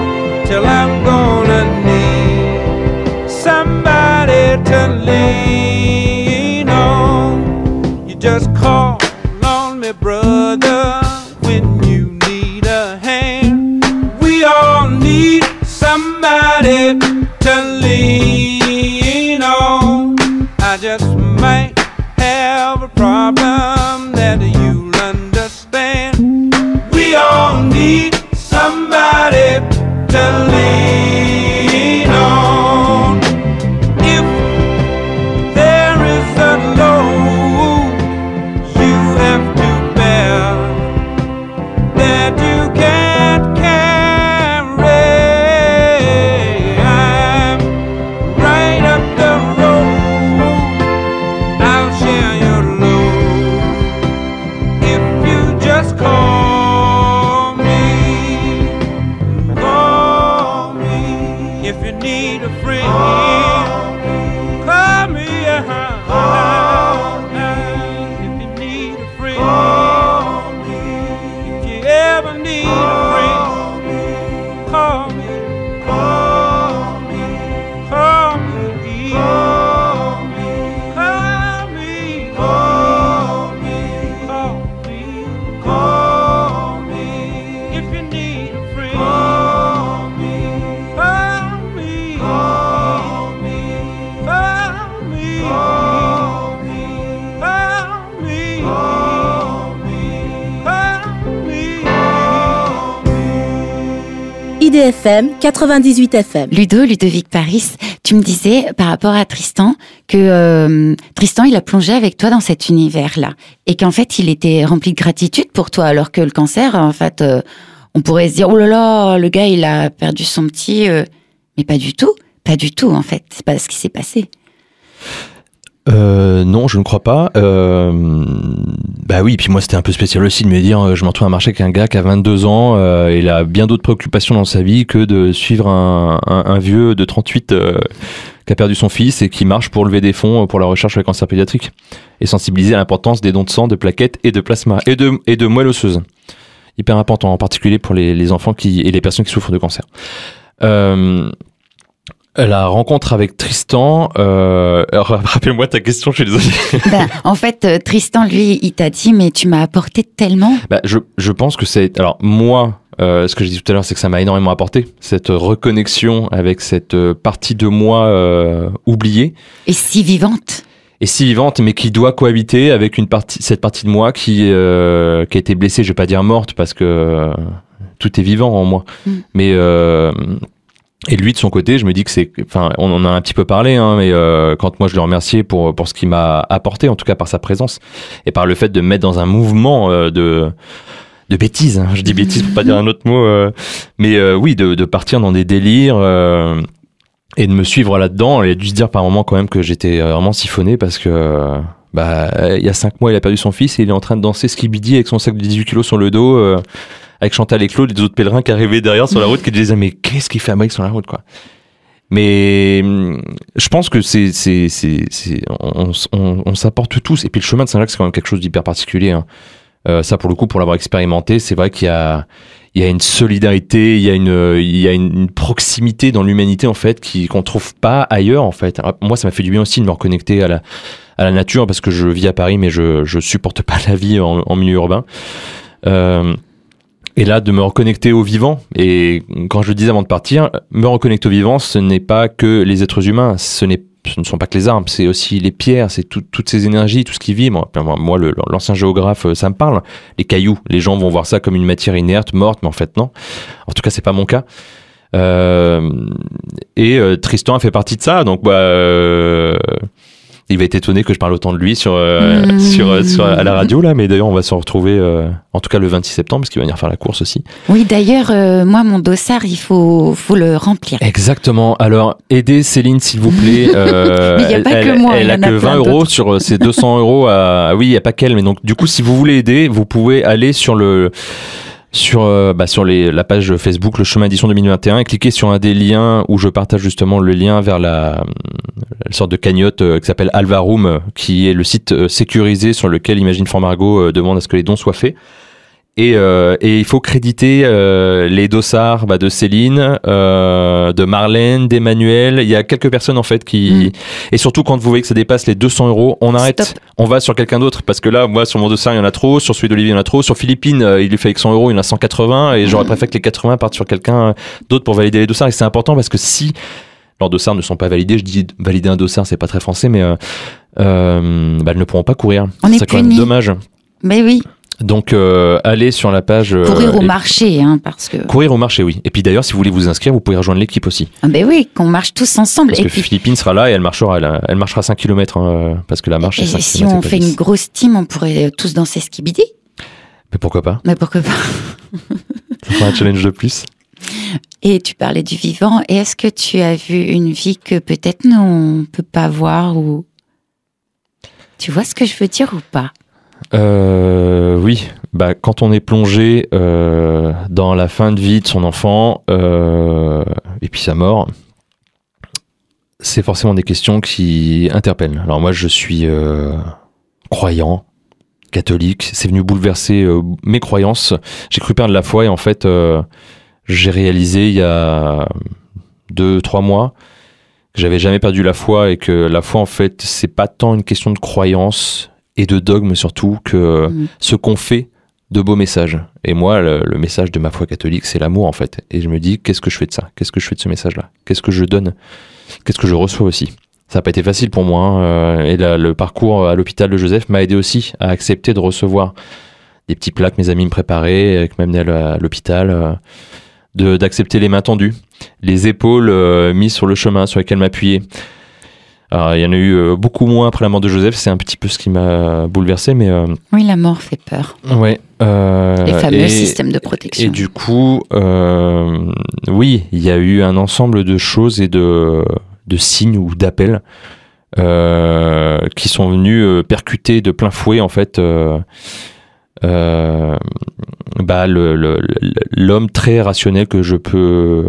till I'm gonna need somebody to lean on. You just call on me, brother, when you need a hand. We all need somebody to lean on. I just might have a problem that you'll understand. We all need somebody to lean on. If there is a load you have to bear that you can't carry, I'm right up the road. I'll share your load if you just call me. Call me if you need a friend. Call me, if you need a friend. If you ever need a friend, call me. Call me. Call me. Call me. Call me. Call me. Call me. If you need a friend, call me. Call me. Call me. Call me. Call me. Call me. Call me. IDFM 98 FM. Ludovic Paris, tu me disais par rapport à Tristan que Tristan, il a plongé avec toi dans cet univers-là et qu'en fait, il était rempli de gratitude pour toi, alors que le cancer, en fait, on pourrait se dire, oh là là, le gars, il a perdu son petit... Mais pas du tout, en fait. C'est pas ce qui s'est passé. Non, je ne crois pas. Bah oui, puis moi c'était un peu spécial aussi de me dire je me retrouve à marcher avec un gars qui a 22 ans, il a bien d'autres préoccupations dans sa vie que de suivre un vieux de 38 qui a perdu son fils et qui marche pour lever des fonds pour la recherche sur les cancers pédiatriques et sensibiliser à l'importance des dons de sang, de plaquettes et de plasma et de moelle osseuse. Hyper important, en particulier pour les enfants et les personnes qui souffrent de cancer. La rencontre avec Tristan, rappelle-moi ta question, je suis désolé. En fait, Tristan, lui, il t'a dit, mais tu m'as apporté tellement. Je pense que c'est... Alors, moi, ce que j'ai dit tout à l'heure, c'est que ça m'a énormément apporté, cette reconnexion avec cette partie de moi oubliée. Et si vivante. Mais qui doit cohabiter avec cette partie de moi qui a été blessée, je vais pas dire morte, parce que tout est vivant en moi. Mais... Et lui, de son côté, je me dis que c'est... Enfin, on en a un petit peu parlé, hein, mais quand moi je le remerciais pour ce qu'il m'a apporté, en tout cas par sa présence, et par le fait de me mettre dans un mouvement de bêtises, hein, je dis bêtises pour pas dire un autre mot, mais oui, de partir dans des délires et de me suivre là-dedans. Il a dû se dire par moment quand même que j'étais vraiment siphonné parce que... il y a 5 mois, il a perdu son fils et il est en train de danser skibidi avec son sac de 18 kilos sur le dos... avec Chantal et Claude et des autres pèlerins qui arrivaient derrière sur la route qui disaient mais qu'est-ce qu'il fait Amérique sur la route, quoi. Mais je pense que on s'apporte tous, et puis le chemin de Saint-Jacques c'est quand même quelque chose d'hyper particulier, hein. Ça pour le coup, pour l'avoir expérimenté, c'est vrai qu'il y a une solidarité, il y a une proximité dans l'humanité en fait qu'on trouve pas ailleurs en fait. Alors, moi ça m'a fait du bien aussi de me reconnecter à la nature parce que je vis à Paris mais je supporte pas la vie en milieu urbain. Et là, de me reconnecter au vivant, et quand je le disais avant de partir, me reconnecter au vivant, ce n'est pas que les êtres humains, ce ne sont pas que les arbres, c'est aussi les pierres, c'est toutes ces énergies, tout ce qui vibre. Moi, l'ancien géographe, ça me parle. Les cailloux, les gens vont voir ça comme une matière inerte, morte, mais en fait non. En tout cas, c'est pas mon cas. Et Tristan a fait partie de ça, donc Il va être étonné que je parle autant de lui à la radio, là. Mais d'ailleurs, on va se retrouver, en tout cas, le 26 septembre, parce qu'il va venir faire la course aussi. Oui, d'ailleurs, moi, mon dossard, il faut le remplir. Exactement. Alors, aidez Céline, s'il vous plaît. Mais il n'y a pas que moi. Elle a que 20 € sur ses 200 € à... Oui, il n'y a pas qu'elle. Mais donc, du coup, si vous voulez aider, vous pouvez aller sur la page Facebook Le Chemin Édition 2021 et cliquer sur un des liens où je partage justement le lien vers la sorte de cagnotte qui s'appelle Alvaroom, qui est le site sécurisé sur lequel Imagine for Margot demande à ce que les dons soient faits. Et il faut créditer les dossards de Céline, de Marlène, d'Emmanuel. Il y a quelques personnes en fait qui... Et surtout quand vous voyez que ça dépasse les 200 €, on arrête. Stop. On va sur quelqu'un d'autre. Parce que là, moi, sur mon dossard, il y en a trop. Sur celui d'Olivier, il y en a trop. Sur Philippine, il lui fait avec 100 €, il y en a 180. Et j'aurais préféré que les 80 partent sur quelqu'un d'autre pour valider les dossards. Et c'est important parce que si leurs dossards ne sont pas validés, je dis valider un dossard, c'est pas très français, mais elles ne pourront pas courir. On c'est est quand même punis. dommage. Mais oui, Donc, allez sur la page... courir au marché, parce que... Courir au marché, oui. Et puis d'ailleurs, si vous voulez vous inscrire, vous pouvez rejoindre l'équipe aussi. Ah ben oui, qu'on marche tous ensemble. Parce que Philippine sera là et elle marchera 5 km, parce que la marche, Et c'est 5 si km, on fait une grosse team, on pourrait tous danser Skibidi. Mais pourquoi pas? Mais pourquoi pas? Ça fera un challenge de plus. Et tu parlais du vivant. Et est-ce que tu as vu une vie que peut-être nous, on peut pas voir ou... Tu vois ce que je veux dire ou pas? Oui, quand on est plongé dans la fin de vie de son enfant et puis sa mort, c'est forcément des questions qui interpellent. Alors moi, je suis croyant, catholique. C'est venu bouleverser mes croyances. J'ai cru perdre la foi et en fait, j'ai réalisé il y a 2-3 mois que j'avais jamais perdu la foi et que la foi, en fait, c'est pas tant une question de croyance et de dogme surtout que ce qu'on fait de beaux messages. Et moi, le message de ma foi catholique, c'est l'amour en fait. Et je me dis, qu'est-ce que je fais de ça? Qu'est-ce que je fais de ce message-là? Qu'est-ce que je donne? Qu'est-ce que je reçois aussi? Ça n'a pas été facile pour moi. Et le parcours à l'hôpital de Joseph m'a aidé aussi à accepter de recevoir des petits plats que mes amis me préparaient, qui m'amenaient à l'hôpital, d'accepter les mains tendues, les épaules mises sur le chemin sur lesquelles m'appuyer. Alors, il y en a eu beaucoup moins après la mort de Joseph, c'est un petit peu ce qui m'a bouleversé, mais... Oui, la mort fait peur. Ouais. Les fameux systèmes de protection. Et du coup, oui, il y a eu un ensemble de choses et de signes ou d'appels qui sont venus percuter de plein fouet, en fait, l'homme très rationnel que je peux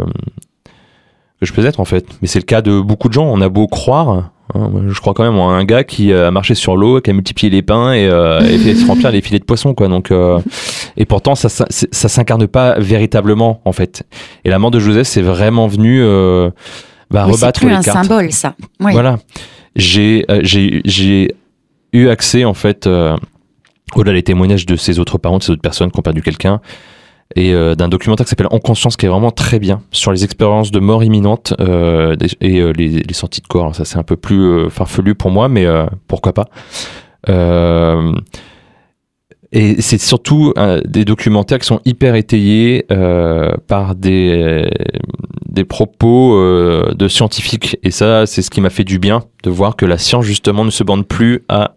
être en fait. Mais c'est le cas de beaucoup de gens. On a beau croire, je crois quand même en un gars qui a marché sur l'eau, qui a multiplié les pains et fait se remplir les filets de poisson, quoi. Donc, et pourtant ça s'incarne pas véritablement en fait. Et la mort de Joseph, c'est vraiment venu rebattre les cartes. C'est plus un symbole, ça. Oui. Voilà. J'ai eu accès en fait au-delà des témoignages de ces autres parents, de ces autres personnes qui ont perdu quelqu'un, et d'un documentaire qui s'appelle En conscience, qui est vraiment très bien sur les expériences de mort imminente et les sorties de corps. Alors ça, c'est un peu plus farfelu pour moi, mais pourquoi pas. Et c'est surtout des documentaires qui sont hyper étayés par des propos de scientifiques. Et ça, c'est ce qui m'a fait du bien, de voir que la science, justement, ne se bande plus à...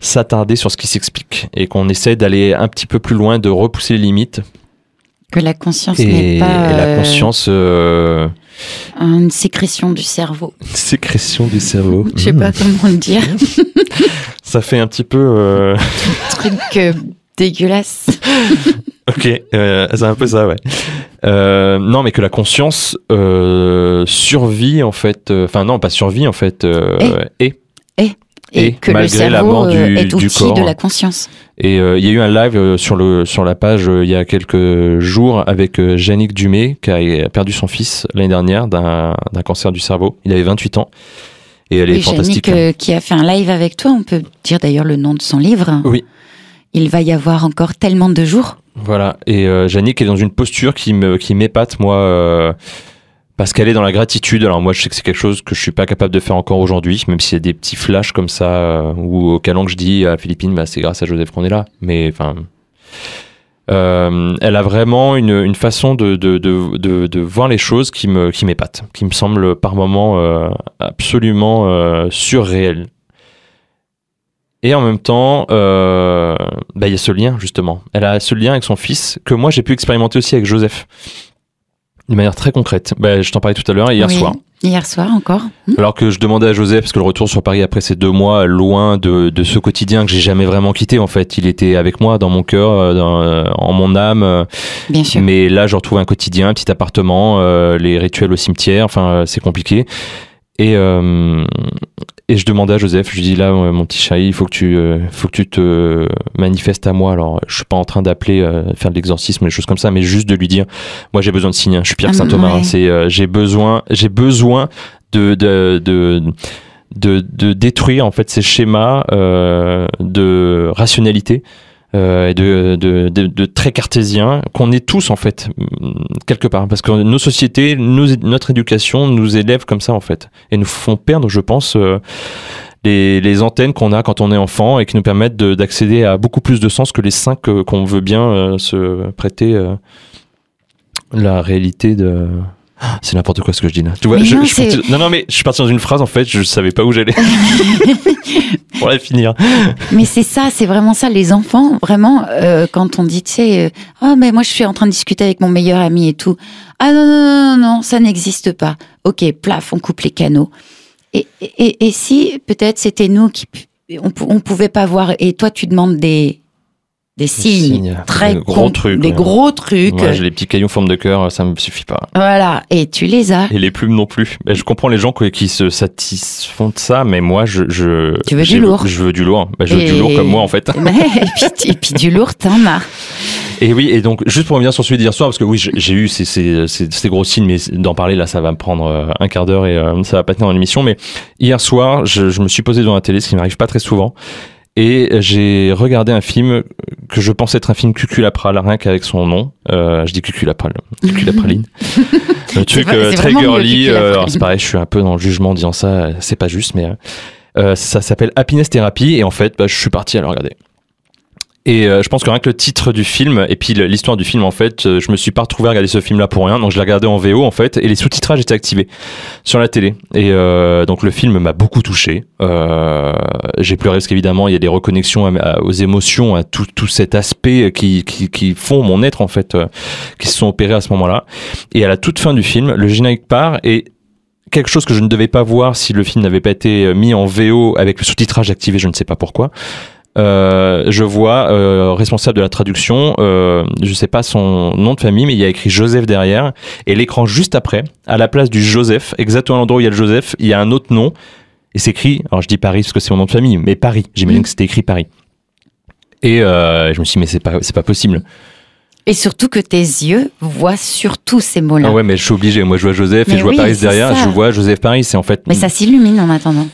s'attarder sur ce qui s'explique et qu'on essaie d'aller un petit peu plus loin, de repousser les limites. Que la conscience n'est pas... Et la conscience... une sécrétion du cerveau. Sécrétion du cerveau. Je sais pas comment le dire. Ça fait un petit peu... Truc dégueulasse. Ok, c'est un peu ça, ouais. Non, mais que la conscience survit, en fait... Enfin, non, pas survit, en fait. Et que malgré le la mort cerveau est du outil corps. de la conscience. Et il y a eu un live sur la page il y a quelques jours avec Yannick Dumay, qui a perdu son fils l'année dernière d'un cancer du cerveau. Il avait 28 ans. Et elle est fantastique. Yannick qui a fait un live avec toi, on peut dire d'ailleurs le nom de son livre. Oui. Il va y avoir encore tellement de jours. Voilà. Et Yannick est dans une posture qui m'épate, moi... parce qu'elle est dans la gratitude. Alors moi, je sais que c'est quelque chose que je suis pas capable de faire encore aujourd'hui, même s'il y a des petits flashs comme ça, où au calanque je dis à Philippine, c'est grâce à Joseph qu'on est là. Mais enfin, Elle a vraiment une façon de voir les choses qui m'épate, qui me semble par moments absolument surréel. Et en même temps, il y a ce lien, justement. Elle a ce lien avec son fils que moi, j'ai pu expérimenter aussi avec Joseph. De manière très concrète. Je t'en parlais tout à l'heure, hier soir. Hier soir encore. Alors que je demandais à Joseph, parce que le retour sur Paris après ces 2 mois, loin de ce quotidien que j'ai jamais vraiment quitté, en fait. Il était avec moi, dans mon cœur, en mon âme. Bien sûr. Mais là, je retrouve un quotidien, un petit appartement, les rituels au cimetière, enfin, c'est compliqué. Et je demandais à Joseph, je lui dis là, mon petit chéri, il faut que tu te manifestes à moi. Alors, je suis pas en train d'appeler, faire de l'exorcisme, des choses comme ça, mais juste de lui dire, moi j'ai besoin de signes, je suis Pierre Saint Thomas. Ouais. J'ai besoin de détruire en fait ces schémas de rationalité. Et de très cartésien qu'on est tous en fait quelque part, parce que nos sociétés, notre éducation nous élève comme ça en fait et nous font perdre, je pense, les antennes qu'on a quand on est enfant et qui nous permettent d'accéder à beaucoup plus de sens que les 5 qu'on veut bien se prêter la réalité de... C'est n'importe quoi ce que je dis là. Tu vois, mais mais je suis parti dans une phrase en fait, je savais pas où j'allais. Pour la finir. Mais c'est ça, c'est vraiment ça. Les enfants, vraiment, quand on dit, tu sais, mais moi je suis en train de discuter avec mon meilleur ami et tout. Ah non, ça n'existe pas. Ok, plaf, on coupe les canaux. Et si peut-être c'était nous qui, on pouvait pas voir. Et toi, tu demandes des signes très gros trucs. Des gros trucs. Moi, j'ai les petits cailloux en forme de cœur, ça me suffit pas. Voilà, et tu les as. Et les plumes non plus. Je comprends les gens qui se satisfont de ça, mais moi, tu veux du lourd. Je veux du lourd. Je veux du lourd comme moi, en fait. Et puis du lourd, t'en as. Et oui, et donc, juste pour revenir sur celui d'hier soir, parce que oui, j'ai eu ces gros signes, mais d'en parler, là, ça va me prendre un quart d'heure et ça va pas tenir dans l'émission. Mais hier soir, je me suis posé devant la télé, ce qui m'arrive pas très souvent. Et j'ai regardé un film que je pense être un film cuculapral, rien qu'avec son nom. Je dis cuculapral, cuculapraline. Le truc très girly. Alors c'est pareil, je suis un peu dans le jugement en disant ça, c'est pas juste, mais ça s'appelle Happiness Therapy. Et en fait, je suis parti à le regarder. Et je pense que rien que le titre du film et puis l'histoire du film, en fait, je me suis pas retrouvé à regarder ce film-là pour rien. Donc je l'ai regardé en VO, en fait, et les sous-titrages étaient activés sur la télé. Et donc le film m'a beaucoup touché. J'ai pleuré parce qu'évidemment il y a des reconnexions aux émotions, à tout cet aspect qui font mon être, en fait, qui se sont opérés à ce moment-là. Et à la toute fin du film, le générique part et quelque chose que je ne devais pas voir si le film n'avait pas été mis en VO avec le sous-titrage activé, je ne sais pas pourquoi. Je vois responsable de la traduction, je sais pas son nom de famille, mais il y a écrit Joseph derrière, et l'écran juste après, à la place du Joseph, exactement à l'endroit où il y a le Joseph, il y a un autre nom, et c'est écrit, alors je dis Paris parce que c'est mon nom de famille, mais Paris, j'imagine que c'était écrit Paris. Et je me suis dit, mais c'est pas possible. Et surtout que tes yeux voient surtout ces mots-là. Ah ouais, mais je suis obligé, moi je vois Joseph, et je vois Paris derrière, je vois Joseph Paris, c'est en fait... Mais ça s'illumine en attendant.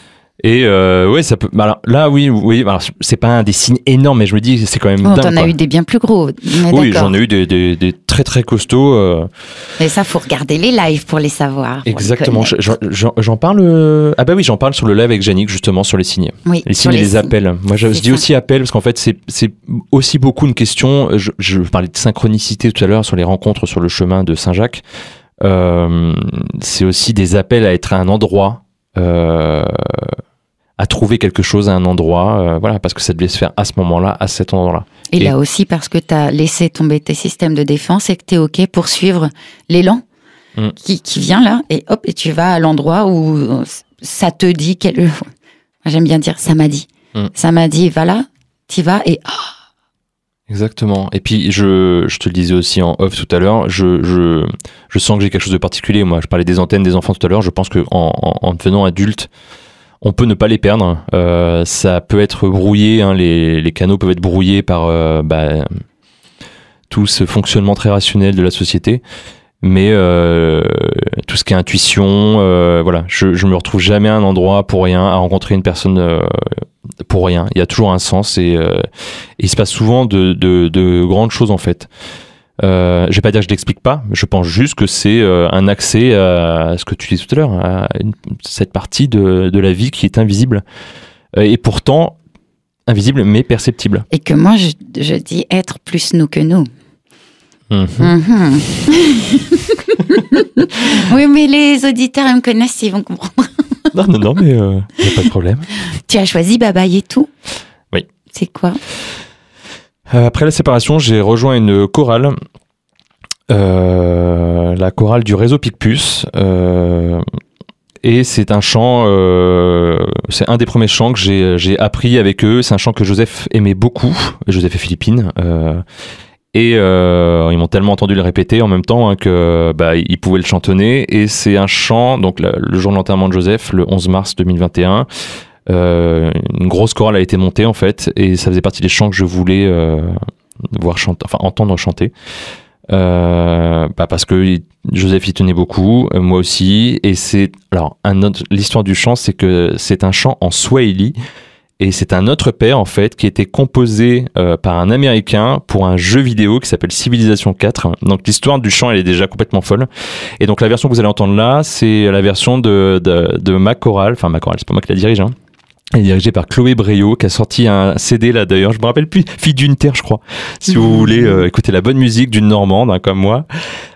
Et ouais, ça peut. Alors, là, oui. Alors, c'est pas un des signes énormes, mais je me dis, c'est quand même dingue. T'en as eu des bien plus gros. Oui, j'en ai eu des très très costauds. Et ça, faut regarder les lives pour les savoir. Exactement. J'en parle. Ah bah oui, j'en parle sur le live avec Yannick, justement, sur les signes. Oui, les signes et les appels. Moi, je dis aussi appels parce qu'en fait, c'est aussi beaucoup une question. Je parlais de synchronicité tout à l'heure sur les rencontres sur le chemin de Saint-Jacques. C'est aussi des appels à être à un endroit. À trouver quelque chose à un endroit, voilà, parce que ça devait se faire à ce moment-là, à cet endroit-là. Et là aussi parce que tu as laissé tomber tes systèmes de défense et que tu es OK pour suivre l'élan qui vient là, et hop, et tu vas à l'endroit où ça te dit j'aime bien dire, ça m'a dit. Ça m'a dit, va là, t'y vas, et... Exactement. Et puis, je te le disais aussi en off tout à l'heure, je sens que j'ai quelque chose de particulier. Moi, je parlais des antennes des enfants tout à l'heure, je pense qu'en devenant adulte, on peut ne pas les perdre. Ça peut être brouillé, hein, les canaux peuvent être brouillés par tout ce fonctionnement très rationnel de la société. Mais tout ce qui est intuition, voilà, je me retrouve jamais à un endroit pour rien, à rencontrer une personne pour rien. Il y a toujours un sens et il se passe souvent de grandes choses en fait. Je vais pas dire que je l'explique pas, je pense juste que c'est un accès à ce que tu disais tout à l'heure, à cette partie de la vie qui est invisible et pourtant invisible mais perceptible. Et que moi je dis être plus nous que nous. Mhm. Oui, mais les auditeurs ils me connaissent, ils vont comprendre. Non, mais y a pas de problème. Tu as choisi Babaye et tout? Oui. C'est quoi? Après la séparation, j'ai rejoint une chorale, la chorale du réseau Picpus. Et c'est un chant, c'est un des premiers chants que j'ai appris avec eux. C'est un chant que Joseph aimait beaucoup, Joseph et Philippine. Ils m'ont tellement entendu le répéter en même temps hein, que ils pouvaient le chantonner. Et c'est un chant, donc le jour de l'enterrement de Joseph, le 11 mars 2021, une grosse chorale a été montée en fait, et ça faisait partie des chants que je voulais voir chanter, enfin entendre chanter. Parce que Joseph y tenait beaucoup, moi aussi, et c'est alors l'histoire du chant, c'est que c'est un chant en swahili. Et c'est un autre père, en fait, qui était composé par un Américain pour un jeu vidéo qui s'appelle Civilization 4. Donc, l'histoire du chant, elle est déjà complètement folle. Et donc, la version que vous allez entendre là, c'est la version de ma chorale. Enfin, ma chorale, c'est pas moi qui la dirige, hein. Elle est dirigée par Chloé Bréau, qui a sorti un CD là d'ailleurs, je me rappelle plus, Fille d'une terre je crois, si vous voulez écouter la bonne musique d'une Normande hein, comme moi.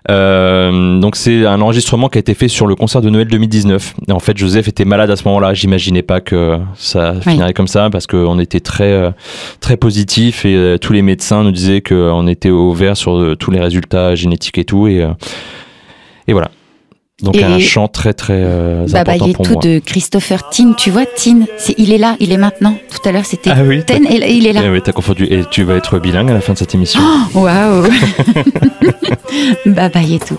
Donc c'est un enregistrement qui a été fait sur le concert de Noël 2019. Et en fait Joseph était malade à ce moment-là, j'imaginais pas que ça finirait comme ça, parce qu'on était très positif et tous les médecins nous disaient qu'on était au vert sur tous les résultats génétiques et tout. Et voilà. Donc un chant très important pour moi. De Christopher Tin, tu vois Tin, il est là, il est maintenant. Tout à l'heure c'était Ten et il est là. Oui, t'as confondu. Et tu vas être bilingue à la fin de cette émission. Oh, waouh. Babaye et tout.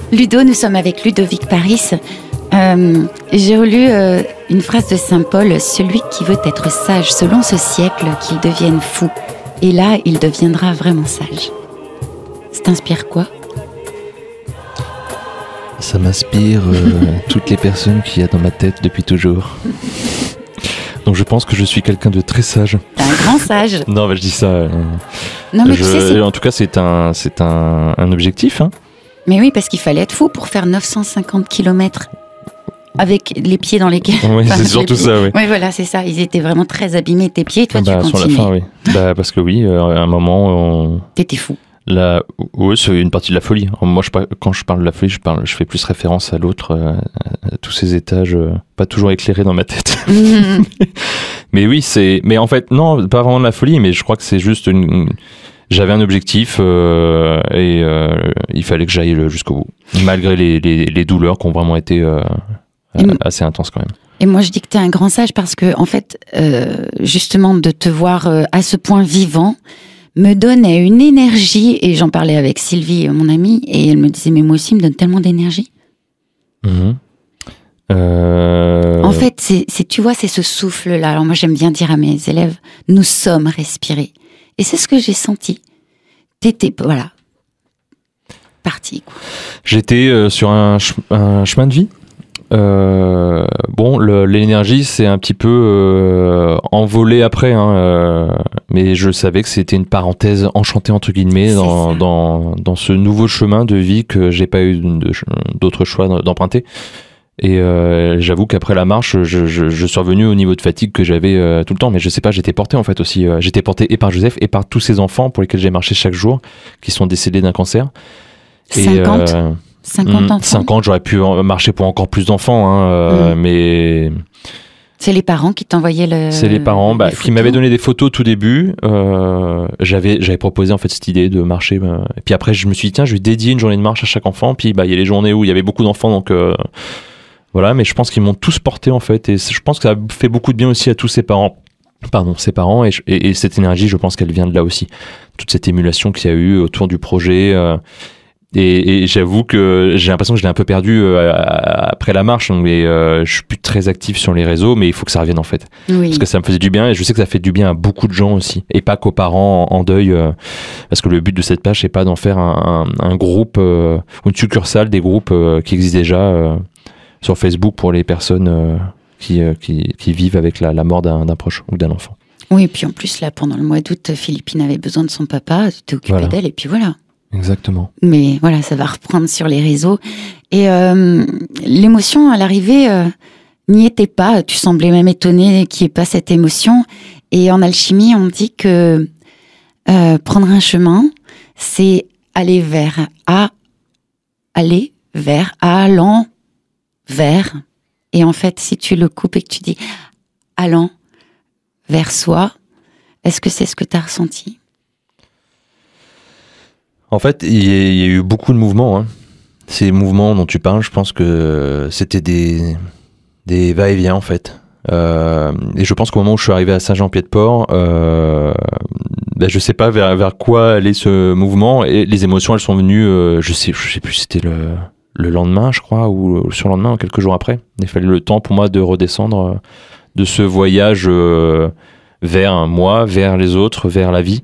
Ludo, nous sommes avec Ludovic Paris. J'ai relu une phrase de Saint Paul: celui qui veut être sage selon ce siècle, qu'il devienne fou. Et là, il deviendra vraiment sage. Ça t'inspire quoi? Ça m'inspire toutes les personnes qu'il y a dans ma tête depuis toujours. Donc je pense que je suis quelqu'un de très sage. Un grand sage. Non, je dis ça. Non, mais tu sais, en tout cas, c'est un objectif. Hein. Mais oui, parce qu'il fallait être fou pour faire 950 km avec les pieds dans lesquels... Oui, c'est surtout ça, oui. Oui, voilà, c'est ça. Ils étaient vraiment très abîmés, tes pieds, et toi, tu continuais. Sur la fin, oui. Parce que oui, à un moment... T'étais fou. Oui, c'est une partie de la folie. Moi, quand je parle de la folie, je fais plus référence à l'autre, à tous ces étages pas toujours éclairés dans ma tête. Mais oui, mais en fait, non, pas vraiment de la folie, mais je crois que c'est juste j'avais un objectif et il fallait que j'aille jusqu'au bout, malgré les douleurs qui ont vraiment été assez intense quand même. Et moi, je dis que tu es un grand sage parce que, en fait, justement, de te voir à ce point vivant me donnait une énergie. Et j'en parlais avec Sylvie, mon amie, et elle me disait, mais moi aussi, il me donne tellement d'énergie. En fait, tu vois, c'est ce souffle-là. Alors moi, j'aime bien dire à mes élèves, nous sommes respirés. Et c'est ce que j'ai senti. T'étais, voilà, parti, quoi. J'étais sur un chemin de vie. L'énergie s'est un petit peu envolée après, mais je savais que c'était une parenthèse enchantée entre guillemets dans ce nouveau chemin de vie que j'ai pas eu d'autre choix d'emprunter. Et j'avoue qu'après la marche, je suis revenu au niveau de fatigue que j'avais tout le temps, mais je sais pas, j'étais porté en fait aussi. J'étais porté et par Joseph et par tous ces enfants pour lesquels j'ai marché chaque jour, qui sont décédés d'un cancer. 50 enfants. 50, j'aurais pu marcher pour encore plus d'enfants, mais... C'est les parents qui t'envoyaient C'est les parents qui m'avaient donné des photos au tout début. J'avais proposé en fait cette idée de marcher. Et puis après, je me suis dit, tiens, je vais dédier une journée de marche à chaque enfant. Puis il y a les journées où il y avait beaucoup d'enfants, donc voilà. Mais je pense qu'ils m'ont tous porté en fait. Et je pense que ça a fait beaucoup de bien aussi à tous ses parents. Et cette énergie, je pense qu'elle vient de là aussi. Toute cette émulation qu'il y a eu autour du projet. Et j'avoue que j'ai l'impression que je l'ai un peu perdu après la marche, mais je suis plus très actif sur les réseaux, mais il faut que ça revienne en fait. Oui. Parce que ça me faisait du bien et je sais que ça fait du bien à beaucoup de gens aussi, et pas qu'aux parents en deuil, parce que le but de cette page, c'est pas d'en faire un groupe, une succursale des groupes qui existent déjà sur Facebook pour les personnes qui vivent avec la mort d'un proche ou d'un enfant. Oui, et puis en plus, là, pendant le mois d'août, Philippine avait besoin de son papa, tu t'es occupé d'elle, et puis voilà. Exactement. Mais voilà, ça va reprendre sur les réseaux. Et l'émotion, à l'arrivée, n'y était pas. Tu semblais même étonné qu'il n'y ait pas cette émotion. Et en alchimie, on dit que prendre un chemin, c'est aller vers, allant vers. Et en fait, si tu le coupes et que tu dis allant vers soi, est-ce que c'est ce que tu as ressenti ? En fait, il y a eu beaucoup de mouvements. Ces mouvements dont tu parles, je pense que c'était des va-et-vient en fait. Et je pense qu'au moment où je suis arrivé à Saint-Jean-Pied-de-Port, je sais pas vers quoi allait ce mouvement. Et les émotions, elles sont venues, je sais plus si c'était le lendemain, je crois, ou le surlendemain, ou quelques jours après. Il fallait le temps pour moi de redescendre de ce voyage vers moi, vers les autres, vers la vie.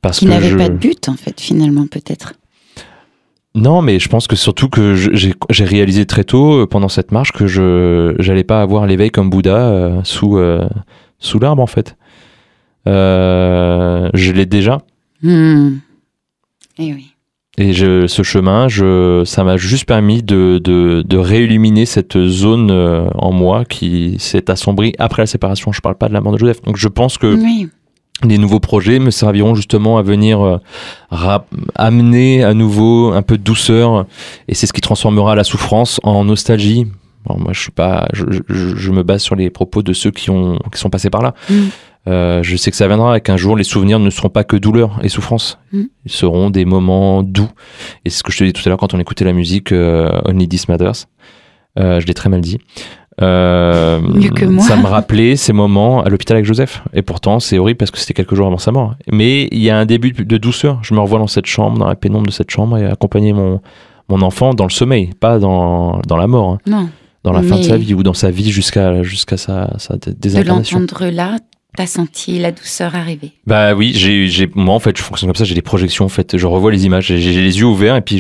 Parce qui n'avait pas de but, en fait, finalement, peut-être. Non, mais je pense que surtout que j'ai réalisé très tôt, pendant cette marche, que j'allais pas avoir l'éveil comme Bouddha sous l'arbre, en fait. Je l'ai déjà. Et oui. Et ce chemin, ça m'a juste permis de réilluminer cette zone en moi qui s'est assombrie après la séparation. Je parle pas de la mort de Joseph. Donc je pense que... Oui. Les nouveaux projets me serviront justement à venir amener à nouveau un peu de douceur, et c'est ce qui transformera la souffrance en nostalgie. Bon, moi, je me base sur les propos de ceux qui sont passés par là. Je sais que ça viendra et qu'un jour les souvenirs ne seront pas que douleur et souffrance. Ils seront des moments doux. Et c'est ce que je te dis tout à l'heure quand on écoutait la musique Only This Matters. Je l'ai très mal dit. Mieux que moi. Ça me rappelait ces moments à l'hôpital avec Joseph. Et pourtant, c'est horrible parce que c'était quelques jours avant sa mort. Mais il y a un début de douceur. Je me revois dans cette chambre, dans la pénombre de cette chambre, et accompagner mon enfant dans le sommeil, pas dans la mort. Non. Dans la fin de sa vie ou dans sa vie jusqu'à sa désincarnation. De l'entendre là, t'as senti la douceur arriver. Bah oui, moi en fait, je fonctionne comme ça. J'ai des projections en fait. Je revois les images. J'ai les yeux ouverts et puis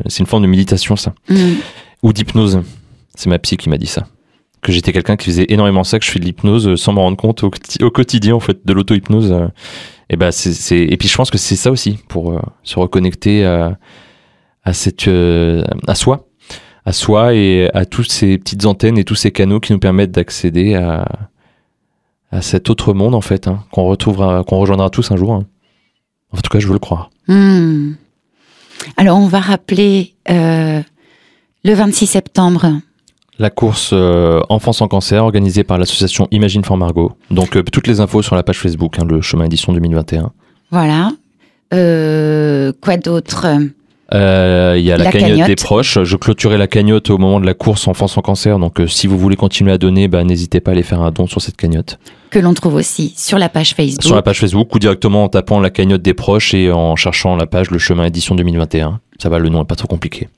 c'est une forme de méditation ça, ou d'hypnose. C'est ma psy qui m'a dit ça. Que j'étais quelqu'un qui faisait énormément ça, que je fais de l'hypnose sans me rendre compte au quotidien en fait, de l'auto-hypnose. Et bah et puis je pense que c'est ça aussi pour se reconnecter à soi et à toutes ces petites antennes et tous ces canaux qui nous permettent d'accéder à cet autre monde en fait, qu'on rejoindra tous un jour. En tout cas, je veux le croire. Alors on va rappeler le 26 septembre. La course Enfants sans cancer, organisée par l'association Imagine for Margot. Donc toutes les infos sur la page Facebook, le chemin édition 2021. Voilà. Quoi d'autre ? Il y a la La cagnotte cagnotte. des proches. Je clôturais la cagnotte au moment de la course Enfants sans cancer. Donc, si vous voulez continuer à donner, n'hésitez pas à aller faire un don sur cette cagnotte. Que l'on trouve aussi sur la page Facebook. Sur la page Facebook ou directement en tapant la cagnotte des proches et en cherchant la page Le Chemin édition 2021. Ça va, le nom est pas trop compliqué.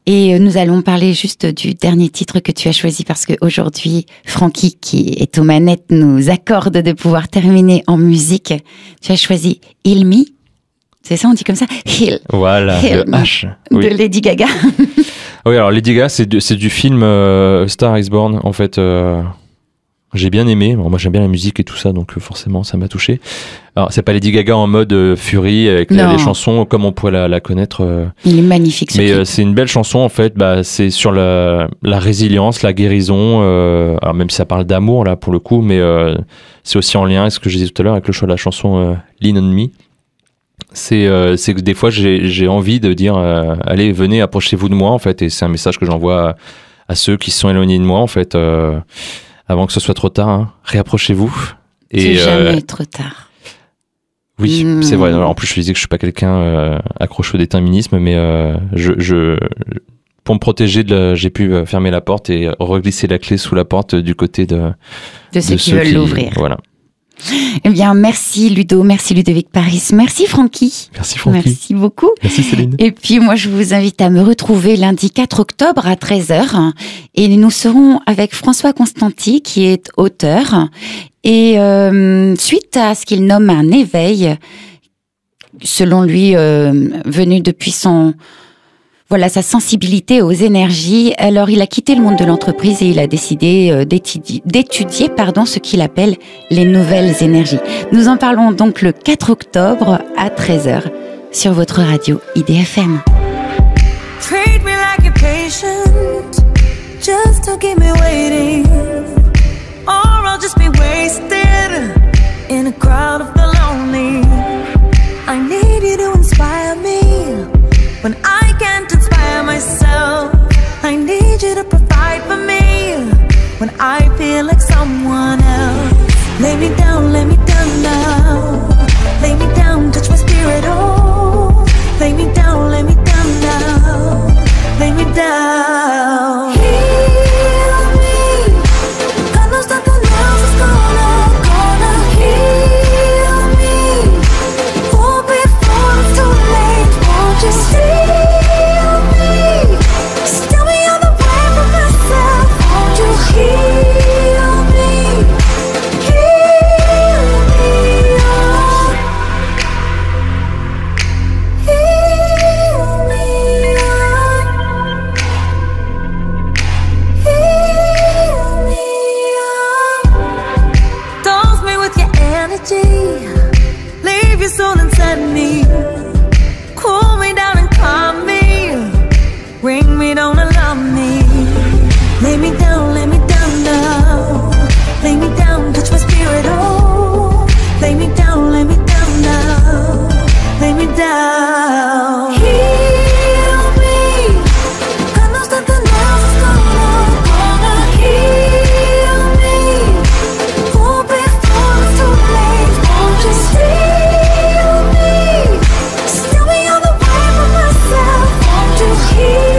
Et nous allons parler juste du dernier titre que tu as choisi parce qu'aujourd'hui, Francky, qui est aux manettes, nous accorde de pouvoir terminer en musique. Tu as choisi Heal Me. C'est ça, on dit comme ça? Heal. Voilà, Heal le Me, H. de Oui. Lady Gaga. Oui, alors Lady Gaga, c'est du film Star is Born. En fait, j'ai bien aimé. Alors, moi, j'aime bien la musique et tout ça, donc forcément, ça m'a touché. Alors, c'est pas Lady Gaga en mode Fury avec Non. les chansons comme on pourrait la connaître. Il est magnifique ce Mais clip. c'est une belle chanson en fait. C'est sur la résilience, la guérison. Alors même si ça parle d'amour là pour le coup, mais c'est aussi en lien avec ce que je disais tout à l'heure avec le choix de la chanson Lean on Me. C'est que des fois j'ai envie de dire allez, venez, approchez-vous de moi en fait, et c'est un message que j'envoie à ceux qui se sont éloignés de moi en fait, avant que ce soit trop tard, hein. Réapprochez-vous. C'est jamais trop tard. Oui, c'est vrai. En plus, je disais que je suis pas quelqu'un accroché au déterminisme, mais pour me protéger, j'ai pu fermer la porte et reglisser la clé sous la porte du côté de ceux qui veulent l'ouvrir. Voilà. Eh bien, merci Ludo, merci Ludovic Paris, merci Francky. Merci Francky. Merci beaucoup. Merci Céline. Et puis moi, je vous invite à me retrouver lundi 4 octobre à 13h. Et nous serons avec François Constanti, qui est auteur. Et suite à ce qu'il nomme un éveil, selon lui, venu depuis sa sensibilité aux énergies. Alors, il a quitté le monde de l'entreprise et il a décidé d'étudier ce qu'il appelle les nouvelles énergies. Nous en parlons donc le 4 octobre à 13h sur votre radio IDFM. Treat me like a patient, just to keep me waiting, or I'll just be wasted in a crowd of the lonely. I need you to inspire me when I can't inspire myself. I need you to provide for me when I feel like someone else. Lay me down now. Lay me down, touch my spirit, oh. Lay me down now. Lay me down. Heal me. God knows nothing else is gonna heal me. Oh, before it's too late, won't you heal me? Still me on the way for myself, won't you heal me? Heal me, oh. Heal me, oh. Heal me, oh. Dose me with your energy, leave your soul inside me. Cool me down and calm me, bring me down and love me. Lay me down now. Lay me down, touch my spirit, oh. Lay me down now. Lay me down. Heal me. God knows nothing else is gonna heal me. Oh, before it's too late, won't you heal me? Still be on the way for myself, won't you heal